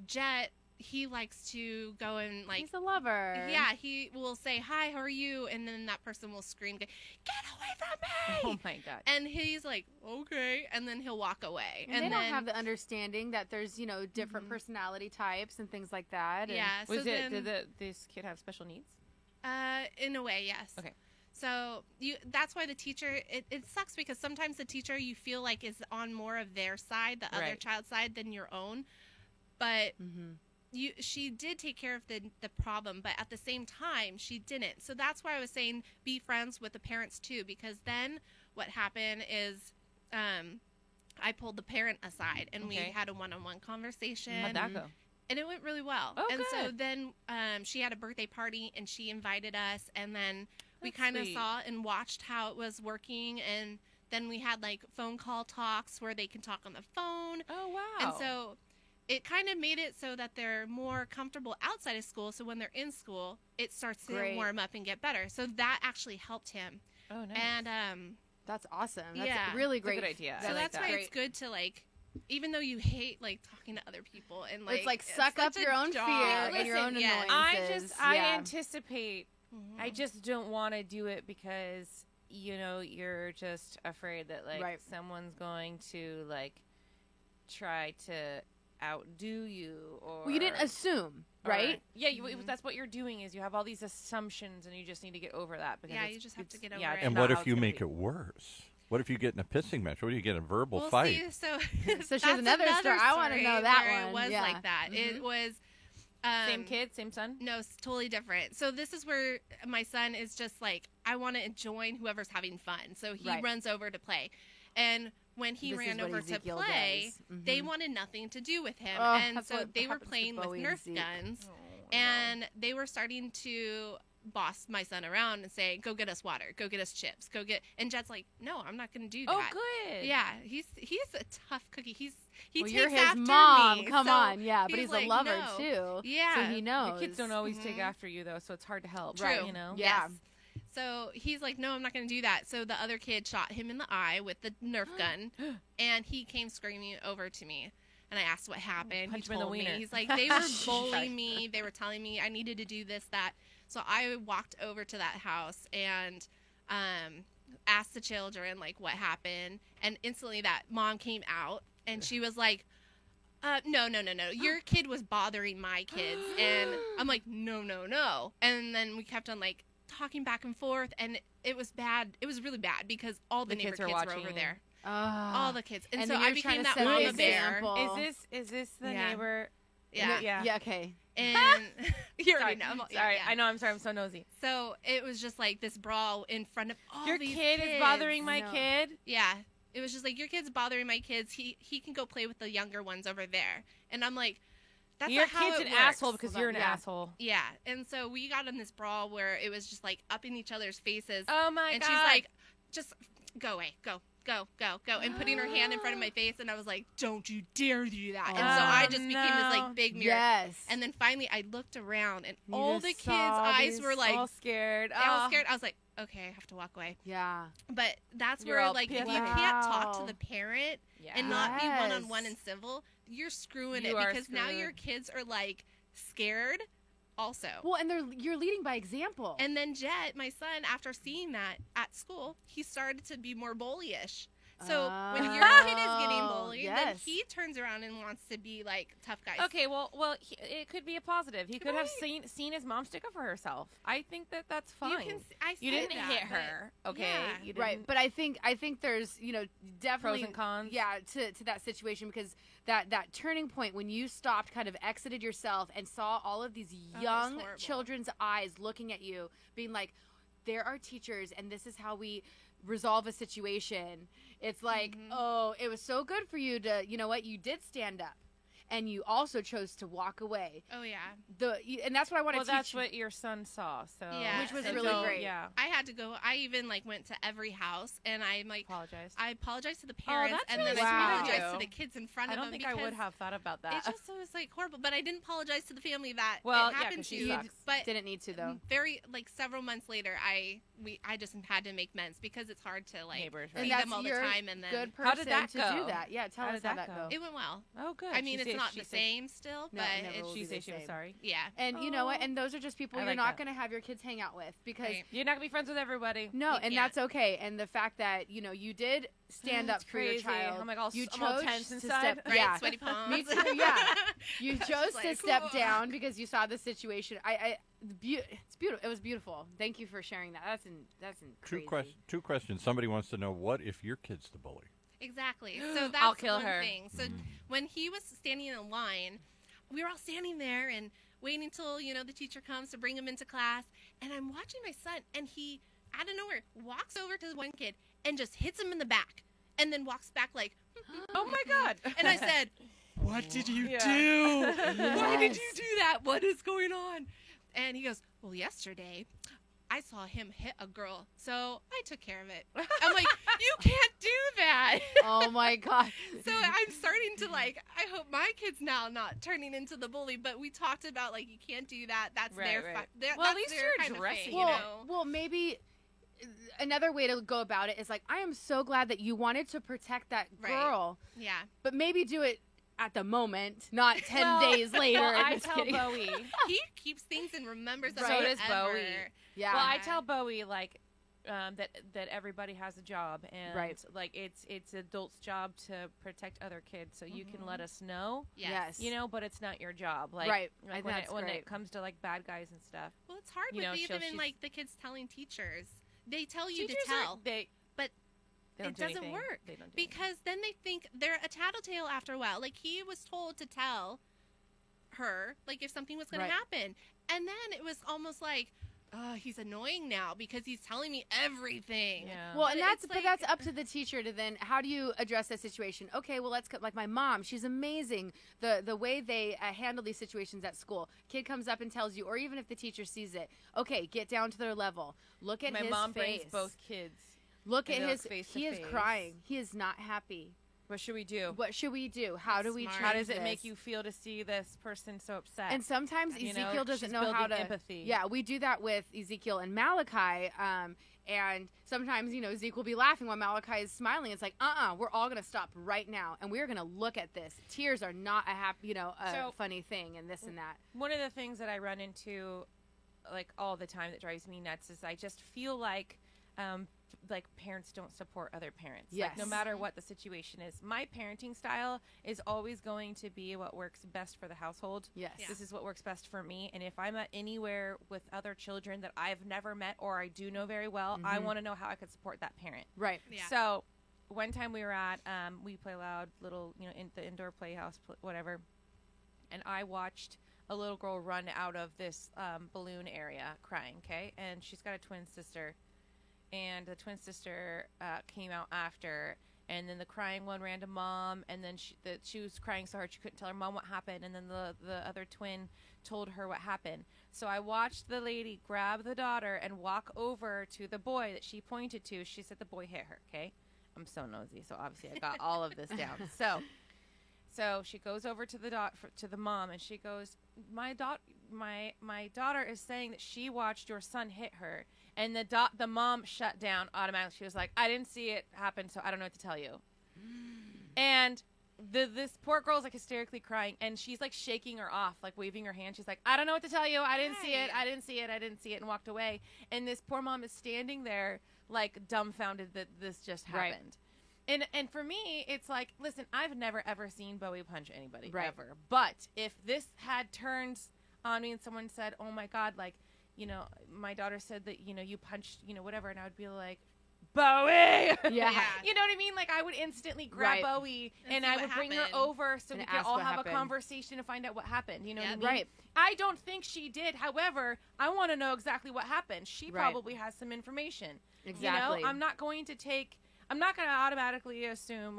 Jet, he likes to go and like. He's a lover. Yeah, he will say, "Hi, how are you?" And then that person will scream, "Get away from me!" Oh my God. And he's like, "Okay," and then he'll walk away. And they don't have the understanding that there's, you know, different personality types and things like that. Yeah. So did this kid have special needs? In a way, yes. Okay. So that's why the teacher, it sucks because sometimes the teacher you feel like is on more of their side, the other child's side, than your own. But she did take care of the problem, but at the same time she didn't. So that's why I was saying be friends with the parents too, because then what happened is I pulled the parent aside and we had a one-on-one conversation. How'd that go? And it went really well. Oh, and good. so then she had a birthday party and she invited us, and then we kind of saw and watched how it was working, and then we had like phone call talks where they can talk on the phone. Oh, wow. And so it kind of made it so that they're more comfortable outside of school, so when they're in school, it starts to warm up and get better. So that actually helped him. Oh, nice. And that's awesome. That's a really great. That's a good idea. So that's why it's good to like, even though you hate like talking to other people and like, it's like suck up your own fear and your own annoyances. I anticipate. I just don't want to do it because you're just afraid that like someone's going to like try to outdo you, or well, you didn't assume, right? Yeah, that's what you're doing is you have all these assumptions and you just need to get over that. Because you just have to get over it. And what if you make it worse? What if you get in a pissing match? What if you get in a verbal fight? See, so she has another story. I want to know that one. It was like that. It was same kid, same son? No, it's totally different. So this is where my son is just like, I want to join whoever's having fun. So he runs over to play. And when he ran over to play, they wanted nothing to do with him. And so they were playing with Nerf guns. And they were starting to boss my son around and say, go get us water, go get us chips, and Jet's like, no, I'm not going to do that. Oh, good. Yeah, he's a tough cookie. He takes you're his after mom. me. Come so on, yeah, but he's like, a lover no. too. Yeah, so he knows. Your kids don't always take after you though, so it's hard to help. True. Right, you know. Yeah. Yes. So he's like, no, I'm not going to do that. So the other kid shot him in the eye with the Nerf gun, and he came screaming over to me. And I asked what happened. Punch he him in the told me. wiener. He's like, they were bullying me. They were telling me I needed to do this, that. So I walked over to that house and asked the children, like, what happened. And instantly that mom came out, and she was like, no. Your kid was bothering my kids. And I'm like, no. And then we kept on, like, talking back and forth, and it was bad. It was really bad because all the neighbor kids were over there. All the kids. And so I became that mama bear. Is this the neighbor? Yeah. Yeah, okay. And you already know. Sorry, I know. I'm sorry. I'm so nosy. So it was just like this brawl in front of all your these kid kids. is bothering my kid. Yeah, it was just like, your kid's bothering my kids. He can go play with the younger ones over there. And I'm like, that's your not how kid's it an works. asshole because you're an asshole. Yeah, and so we got in this brawl where it was just like up in each other's faces. Oh my god! And she's like, just go away, go, and putting her hand in front of my face, and I was like, don't you dare do that. And so I just became this like big mirror. Yes. And then finally I looked around, and all the kids' eyes were like all scared. all scared. I was like, okay, I have to walk away. Yeah. But that's You're where all like if pissed. you can't talk to the parent and not be Yes. one-on-one and civil, you're screwing You it, are because now screwed. your kids are like scared also. Well, and you're leading by example. And then Jet, my son, after seeing that at school, he started to be more bullyish. So when your kid is getting bullied, then he turns around and wants to be like tough guys. Okay, well, it could be a positive. He could have seen his mom stick up for herself. I think that's fine. You didn't hit her, okay? Yeah. You didn't, right, but I think there's definitely pros and cons. Yeah, to that situation, because that turning point when you stopped, kind of exited yourself, and saw all of these young children's eyes looking at you, being like, there are teachers, and this is how we resolve a situation. It's like, oh, it was so good for you to, you know what, you did stand up. and you also chose to walk away. Oh yeah. And that's what I want to teach. Well, that's what your son saw. So Yeah. Which was And really so great. Yeah. I had to go. I even like went to every house, and I Apologized. I apologized to the parents, that's and really then sweet I of apologized you. to the kids in front I of don't them. think I would because have thought about that. It just was like horrible, but I didn't apologize to the family that Well, it yeah, happened 'cause to. she sucks. But Didn't need to though. very like several months later, I just had to make amends because it's hard to like Neighbors, see right? And them all the you're time, and then good person How did that to go? do that. Yeah, tell How us did how that that go? go. it went well. Oh, good. I mean, She it's said- not she the said- same still, No, but it never it's will be She the said she was same. sorry. yeah. And you know what? And those are just people I you're like not that. going to have your kids hang out with because Right. You're not gonna be friends with everybody. no, You and can't. that's okay. And the fact that you did stand up It's for your crazy. child. I'm like all- you I'm all chose tense to inside. step. Right, Yeah, sweaty palms. me too. Yeah, you Just chose to like, step "Whoa." down because you saw the situation. It's beautiful. It was beautiful. Thank you for sharing that. That's crazy. Two questions. Somebody wants to know, what if your kid's the bully? Exactly. So that's I'll kill one her. thing. So when he was standing in line, we were all standing there and waiting until the teacher comes to bring him into class. And I'm watching my son, and he out of nowhere walks over to one kid and just hits him in the back, and then walks back like, Oh my god. and I said, "What did you Yeah. do? Why did Yes. you do that? What is going on?" And he goes, "Well, yesterday I saw him hit a girl, so I took care of it." I'm like, "You can't do that." Oh my god. So I'm starting to I hope my kid's now not turning into the bully, but we talked about you can't do that. That's Right, their right. their- Well, at that's least their you're kind of addressing thing, it. you Well, know? well, maybe another way to go about it is I am so glad that you wanted to protect that Right. girl, Yeah. but maybe do it at the moment, not 10 Well- days later. Well, I Just tell kidding. Bowie. He keeps things and remembers them So does forever. Bowie. Yeah. Well, I tell Bowie that everybody has a job, and Right. it's adults' job to protect other kids. So you can let us know, Yes. but it's not your job. Right. I Like think when that's when great. it comes to bad guys and stuff. Well, it's hard You know, with even she's- the kids telling teachers. They tell you Teachers to tell, but they don't it do doesn't anything. work They don't do because then they think they're a tattletale after a while. He was told to tell her if something was going Right. to happen, and then it was almost like, oh, he's annoying now because he's telling me everything. Yeah. Well, and But it's that's up to the teacher to then, how do you address that situation? Okay, well, let's like my mom, she's amazing. The way they handle these situations at school. Kid comes up and tells you, or even if the teacher sees it, okay, get down to their level. Look at My his mom face. brings both kids. Look and at they his look face to he is face. crying. He is not happy. What should we do? What should we do? How do we Smart. change How does it make this? you feel to see this person so upset? And sometimes You know, Ezekiel doesn't she's know how to. building empathy. Yeah, we do that with Ezekiel and Malachi. And sometimes, Zeke will be laughing while Malachi is smiling. It's like, we're all gonna stop right now, and we're gonna look at this. Tears are not a happy, So- funny thing, and this and that. One of the things that I run into all the time that drives me nuts is I just feel like parents don't support other parents. Yes. No matter what the situation is. My parenting style is always going to be what works best for the household. Yes. Yeah. This is what works best for me. And if I'm at anywhere with other children that I've never met or I do know very well, I want to know how I could support that parent. Right. Yeah. So one time we were at We Play Loud, little, in the indoor playhouse, whatever. And I watched a little girl run out of this balloon area crying, okay? And she's got a twin sister. And the twin sister came out after, and then the crying one ran to mom, and then she was crying so hard she couldn't tell her mom what happened, and then the other twin told her what happened. So I watched the lady grab the daughter and walk over to the boy that she pointed to. She said the boy hit her, okay? I'm so nosy, so obviously I got all of this down. So she goes over to the mom, and she goes, my daughter is saying that she watched your son hit her, and the mom shut down automatically. She was like, I didn't see it happen, so I don't know what to tell you. And this poor girl's hysterically crying, and she's shaking her off, waving her hand. She's like, I don't know what to tell you. I didn't see it. I didn't see it. I didn't see it, and walked away. And this poor mom is standing there dumbfounded that this just happened. Right. And for me, it's listen, I've never ever seen Bowie punch anybody ever. But if this had turned on me and someone said, "Oh my God," my daughter said that you punched whatever, and I would be like, Bowie. Yeah. You know what I mean? I would instantly grab Bowie and see I what would bring her happened. over so And we could ask all what have happened. a conversation to find out what happened. You know what I Yep. mean? Right. I don't think she did. However, I want to know exactly what happened. She Right. probably has some information. Exactly. I'm not going to automatically assume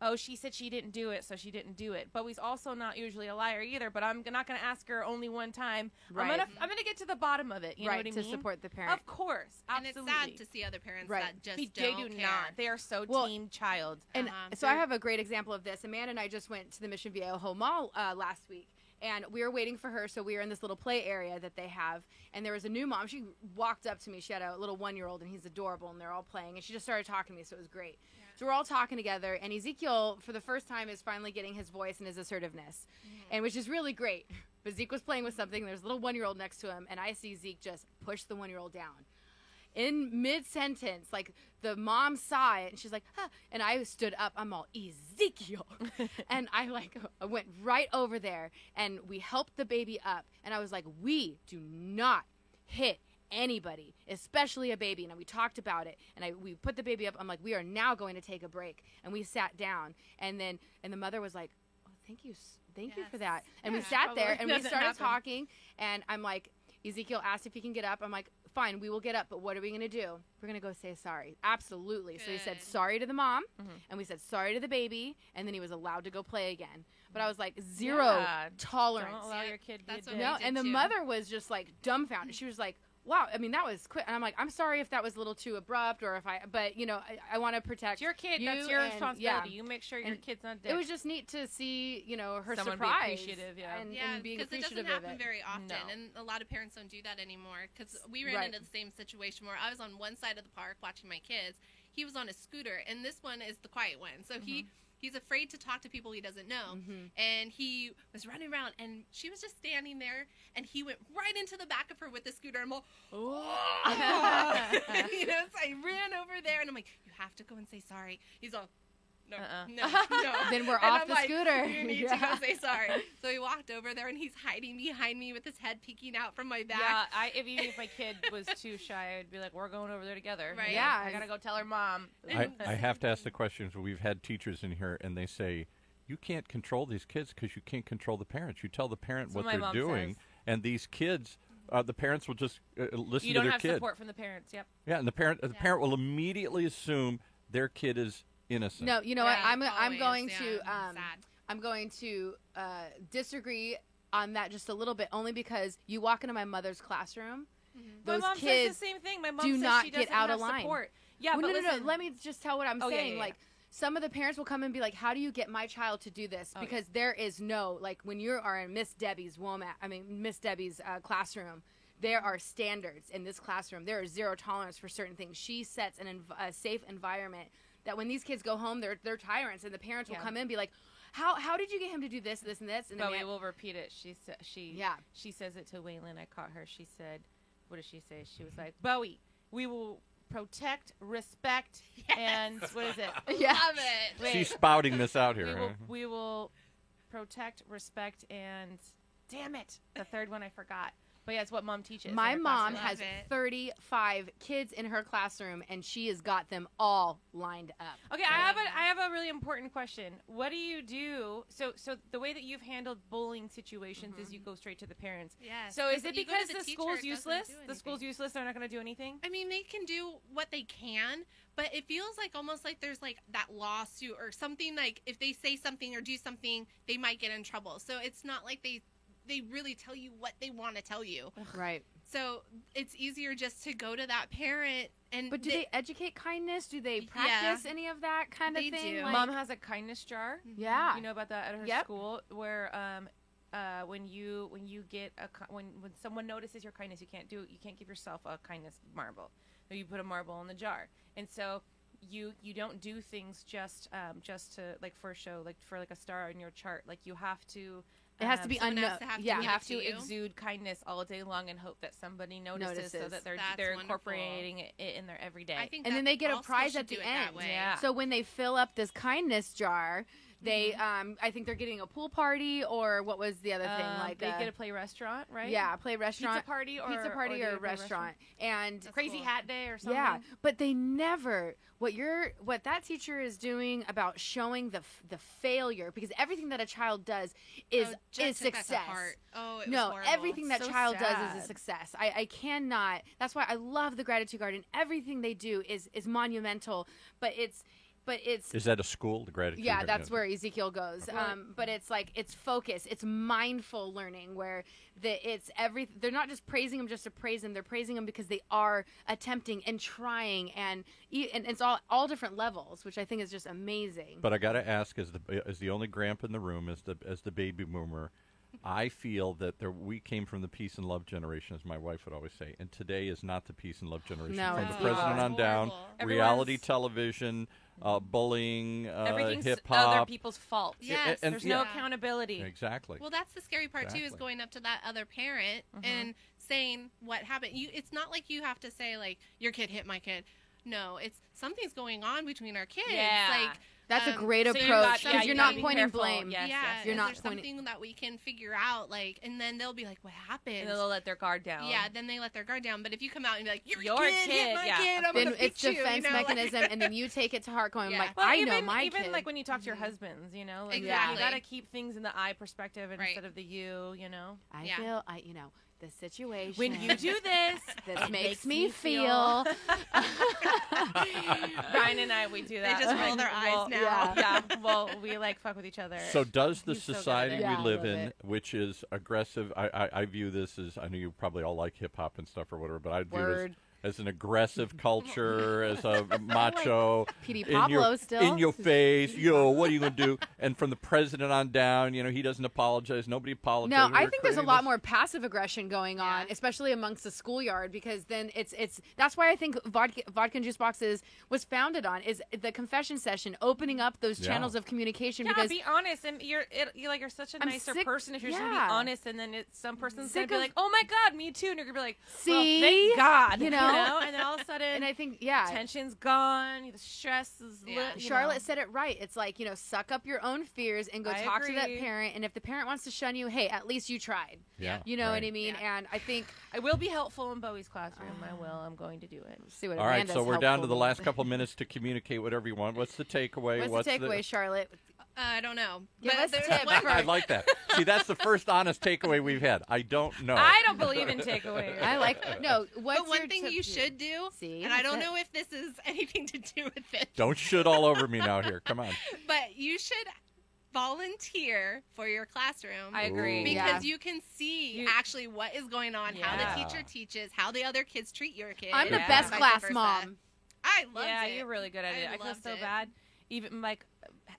oh, she said she didn't do it, so she didn't do it. Bowie's also not usually a liar either, but I'm not going to ask her only one time. Right. I'm gonna get to the bottom of it. You know what I mean? To support the parent. Of course, absolutely. And it's sad to see other parents that just They don't do care. not. They are so team child. And so I have a great example of this. Amanda and I just went to the Mission Viejo Mall last week. And we were waiting for her, so we were in this little play area that they have. And there was a new mom. She walked up to me. She had a little 1-year-old, and he's adorable, and they're all playing. And she just started talking to me, so it was great. Yeah. So we're all talking together, and Ezekiel, for the first time, is finally getting his voice and his assertiveness, and which is really great. But Zeke was playing with something. There's a little 1-year-old next to him, and I see Zeke just push the 1-year-old down. In mid-sentence, like, the mom saw it, and she's like, huh. And I stood up. I'm all, Ezekiel. And I went right over there, and we helped the baby up. And I was like, we do not hit anybody, especially a baby. And we talked about it, and we put the baby up. I'm like, we are now going to take a break. And we sat down, and the mother was like, oh, thank you for that. And we sat there, and we started talking, and I'm like, Ezekiel asked if he can get up. I'm like, fine, we will get up, but what are we going to do? We're going to go say sorry. Absolutely. Good. So he said sorry to the mom, and we said sorry to the baby, and then he was allowed to go play again. But I was like, zero tolerance. Don't allow your kid to That's be what a we dick. and the mother was just like dumbfounded. She was like, wow, I mean, that was quick. And I'm like, I'm sorry if that was a little too abrupt, or but, I want to protect It's your kid. you. That's your and, responsibility. Yeah. You make sure your kid's not dick. It was just neat to see, her Someone surprise. be appreciative, and being because it appreciative doesn't happen of it. very often, No. and a lot of parents don't do that anymore. Because we ran into the same situation where I was on one side of the park watching my kids. He was on a scooter, and this one is the quiet one. So he's afraid to talk to people he doesn't know. And he was running around, and she was just standing there, and he went right into the back of her with the scooter. And I'm all, so I ran over there, and I'm like, you have to go and say sorry. He's all, no. Then we're And off I'm the like, scooter. You need to go say sorry. So he walked over there, and he's hiding behind me with his head peeking out from my back. Yeah, even if my kid was too shy, I'd be like, we're going over there together. Right. Yeah. I got to go tell her mom. I have to ask the questions. We've had teachers in here, and they say, you can't control these kids because you can't control the parents. You tell the parent what they're doing, and these kids, the parents will just listen to their kid. You don't have support from the parents, yep. Yeah, and the parent will immediately assume their kid is innocent. No, you know what? I'm always, going yeah, to sad. I'm going to disagree on that just a little bit, only because you walk into my mother's classroom, those my mom kids says the same thing. My mom do says not she get doesn't out have of line. Support. Yeah, well, but no. listen. Let me just tell what I'm saying. Yeah. Like, some of the parents will come and be like, how do you get my child to do this? Because there is no, like, when you are in Miss Debbie's classroom, there are standards in this classroom. There is zero tolerance for certain things. She sets a safe environment that when these kids go home, they're tyrants, and the parents will come in and be like, how did you get him to do this, this, and this? And Bowie will repeat it. She says it to Waylon. I caught her. She said, what did she say? She was like, Bowie, we will protect, respect, and what is it? Yeah. Love it. Wait. She's spouting this out here. We will protect, respect, and damn it, the third one I forgot. But yeah, it's what mom teaches. My in her mom classroom. has 35 kids in her classroom, and she has got them all lined up. Okay, I have a really important question. What do you do? So the way that you've handled bullying situations is you go straight to the parents. Yes. So is it You go to because the the teacher, school's it doesn't useless? do The school's anything. useless. They're not going to do anything. I mean, they can do what they can, but it feels like almost like there's like that lawsuit or something. Like if they say something or do something, they might get in trouble. So it's not like they really tell you what they want to tell you. Right. So it's easier just to go to that parent and. But do they educate kindness? Do they practice any of that kind of They thing? do. Like, Mom has a kindness jar. yeah. You know about that at her school, where when you get when someone notices your kindness, you can't give yourself a kindness marble. So you put a marble in the jar, and so you don't do things just to like for a show, like for like a star on your chart. Like you have to. It has to be someone unknown. has to have to Yeah. give You have it to to you. exude kindness all day long and hope that somebody notices so that they're That's wonderful. incorporating it in their everyday. I think And then that they get a all prize schools at the should do it that end. way. Yeah. So when they fill up this kindness jar, they I think they're getting a pool party, or what was the other thing? Like they get to play restaurant, right? Yeah, play restaurant. Pizza party or pizza party they or play restaurant. And That's Crazy cool. Hat Day or something. yeah, but they never what that teacher is doing about showing the failure, because everything that a child does is Jen is took that to success. heart. Oh, it was No, horrible. everything that So child does is sad. a success. I cannot. That's why I love the Gratitude Garden. Everything they do is monumental, but it's but it's Is that a school? The gratitude. yeah, that's where Ezekiel goes. But it's like it's focus, it's mindful learning where they're not just praising him just to praise him. They're praising him because they are attempting and trying, and it's all different levels, which I think is just amazing. But I got to ask, as the only grandpa in the room, as the baby boomer, I feel that we came from the peace and love generation, as my wife would always say, and today is not the peace and love generation. No, from it's the president not. on down, reality television, bullying, hip hop, other people's fault. Yes, there's no accountability. Exactly. Well, that's the scary part too, is going up to that other parent and saying what happened. It's not like you have to say like your kid hit my kid. No, it's something's going on between our kids. Yeah. Like That's a great so approach you because you're not gotta be pointing careful. blame. Yes, yeah, yes, You're is not there pointing- something that we can figure out, like, and then they'll be like, "What happened?" And they'll let their guard down. Yeah, then they let their guard down. But if you come out and be like, "Your Your kid hit kid, my yeah. kid," I'm Then gonna it's beat you, defense you know, like- mechanism, and then you take it to heart, going Yeah. like, Well, I even, know my even kid. like when you talk to your husbands, like Exactly. you gotta keep things in the I perspective Right. instead of the you. I Yeah. feel, the situation. When you do this, this it makes me feel. Brian and I, we do that. They just roll their eyes now. Yeah. Well, we like fuck with each other. So does the He's so good at society it. we Yeah, I live love in, it. which is aggressive, I view this as, I know you probably all like hip-hop and stuff or whatever, but I view Word. this as an aggressive culture, as a macho, P.D. in Pablo your, still. in your face, what are you going to do? And from the president on down, he doesn't apologize. Nobody apologizes. No, I We're think there's a creating lot this- more passive aggression going on, especially amongst the schoolyard, because then it's that's why I think vodka and juice boxes was founded on is the confession session, opening up those Yeah. channels of communication. Yeah, because be honest, and you're such a I'm nicer sick- person if you're just yeah. gonna be honest, and then some person's Sick gonna be of- like, "Oh my God, me too," and you're gonna be like, See? well, "Thank God," You know? and then all of a sudden, and I think tension's gone, the stress is lit. Charlotte said it right. It's like, suck up your own fears and go I talk to that agree. parent. And if the parent wants to shun you, hey, at least you tried. Yeah, You know right. what I mean? Yeah. And I think, I will be helpful in Bowie's classroom. I will. I'm going to do it. see what All right, Amanda's so we're down to helpful the last means. couple minutes to communicate whatever you want. What's the takeaway? What's the takeaway, Charlotte? I don't know. Give But us there's tips one- for- I like that. See, that's the first honest takeaway we've had. I don't know. I don't believe in takeaways. I like, no, what's But one your thing tip you to- should do, See, and I don't that's it. know if this is anything to do with it, Don't shit all over me now here. Come on. but you should volunteer for your classroom. I agree. Ooh. Because Yeah. you can see You- actually what is going on, how Yeah. the teacher teaches, how the other kids treat your kid. I'm the Yeah. best vice class versa. mom. I loved Yeah, it. you're really good at it. I feel loved so it. bad. Even like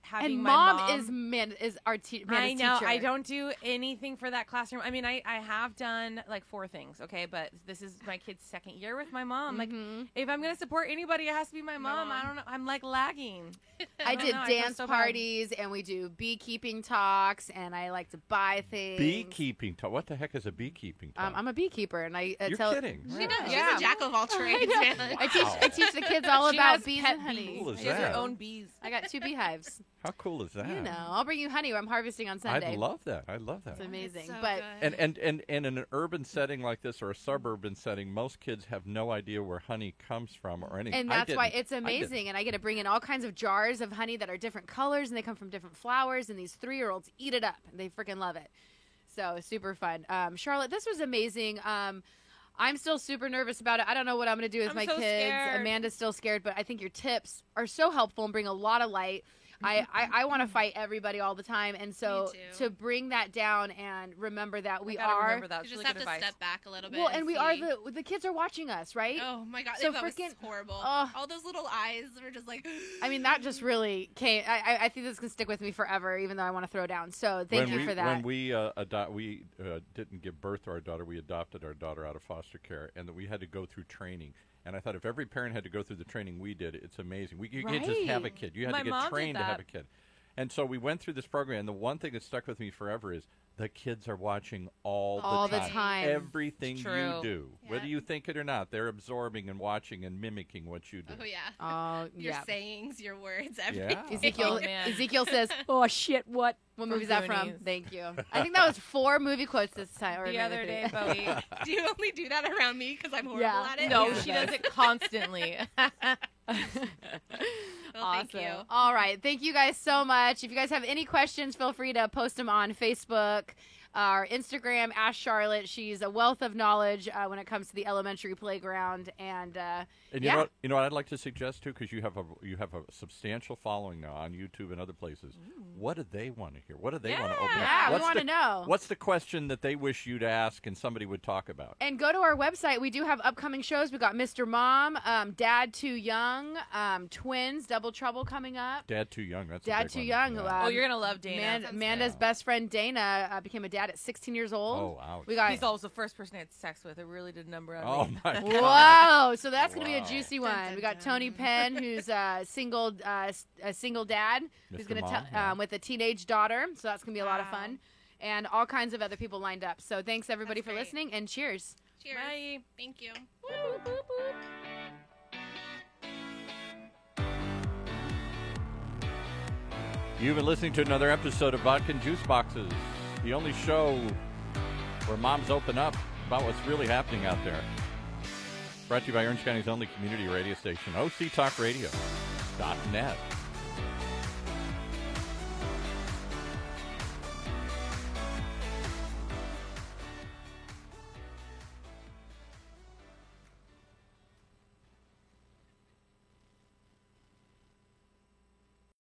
having And my mom is our I Amanda's know. teacher. I don't do anything for that classroom. I mean, I have done like 4 things, okay? But this is my kid's second year with my mom. Like, if I'm going to support anybody, it has to be my mom. I don't know. I'm like lagging. I don't did know, I feel dance so bad. parties, and we do beekeeping talks, and I like to buy things. Beekeeping. What the heck is a beekeeping talk? I'm a beekeeper, and I You're tell. kidding. She does. Yeah. She's a jack of all trades, man. I teach the kids all She about has bees pet and honey. Cool is She has her that? own bees. I got 2 beehives. How cool is that? You know, I'll bring you honey. I'm harvesting on Sunday. I love that. I love that. It's amazing, So but good. And in an urban setting like this or a suburban setting, most kids have no idea where honey comes from or anything. and I that's why didn't. it's I didn't. amazing. And I get to bring in all kinds of jars of honey that are different colors, and they come from different flowers. And these 3-year-olds eat it up. They freaking love it. So super fun. Charlotte, this was amazing. I'm still super nervous about it. I don't know what I'm going to do with I'm my so kids. scared. Amanda's still scared, but I think your tips are so helpful and bring a lot of light. I want to fight everybody all the time, and so Me too. to bring that down and remember that we I gotta are remember that. You It's just really have good to advice. step back a little bit. well, and we are see. the kids are watching us, right? Oh my god! So that was freaking- horrible. Ugh. All those little eyes were just like. I mean, that just really came. I think this can stick with me forever, even though I want to throw down. So thank you for that. When we didn't give birth to our daughter, we adopted our daughter out of foster care, and that we had to go through training. And I thought if every parent had to go through the training we did, it's amazing. You can't just have a Right. kid. You had My to get mom did trained to have that. a kid. And so we went through this program, and the one thing that stuck with me forever is the kids are watching all the time. Everything you True. do. Yeah. Whether you think it or not, they're absorbing and watching and mimicking what you do. Oh yeah. Oh Your yeah. sayings, your words, Yeah. everything. Ezekiel Oh, man. Ezekiel says, "Oh shit, what From movie is that from?" Goonies. Thank you. I think that was 4 movie quotes this time. or The other maybe day, 3. Bowie. Do you only do that around me because I'm horrible Yeah. at it? No, Yeah. she does it constantly. Well, thank you. All right. Thank you guys so much. If you guys have any questions, feel free to post them on Facebook. our Instagram, Ask Charlotte. She's a wealth of knowledge when it comes to the elementary playground. And you know what I'd like to suggest too, because you have a substantial following now on YouTube and other places. What do they want to hear? What do they want to open up? Yeah, we want to know. What's the question that they wish you'd ask and somebody would talk about? And go to our website. We do have upcoming shows. We got Mr. Mom, Dad Too Young, Twins, Double Trouble coming up. Dad Too Young. That's Dad a big Too one. Young. Yeah. You're gonna love Dana. Amanda's best friend Dana became a dad at 16 years old. Oh, ouch. He's always the first person I had sex with. It really did a number on me. Oh my God. Whoa! So that's going to be a juicy one. We got Tony Penn, who's a single dad, who's going to tell with a teenage daughter. So that's going to be a lot of fun, and all kinds of other people lined up. So thanks everybody for listening, and cheers. Cheers. Bye. Thank you. You've been listening to another episode of Vodka and Juice Boxes, the only show where moms open up about what's really happening out there. Brought to you by Orange County's only community radio station, OCTalkRadio.net.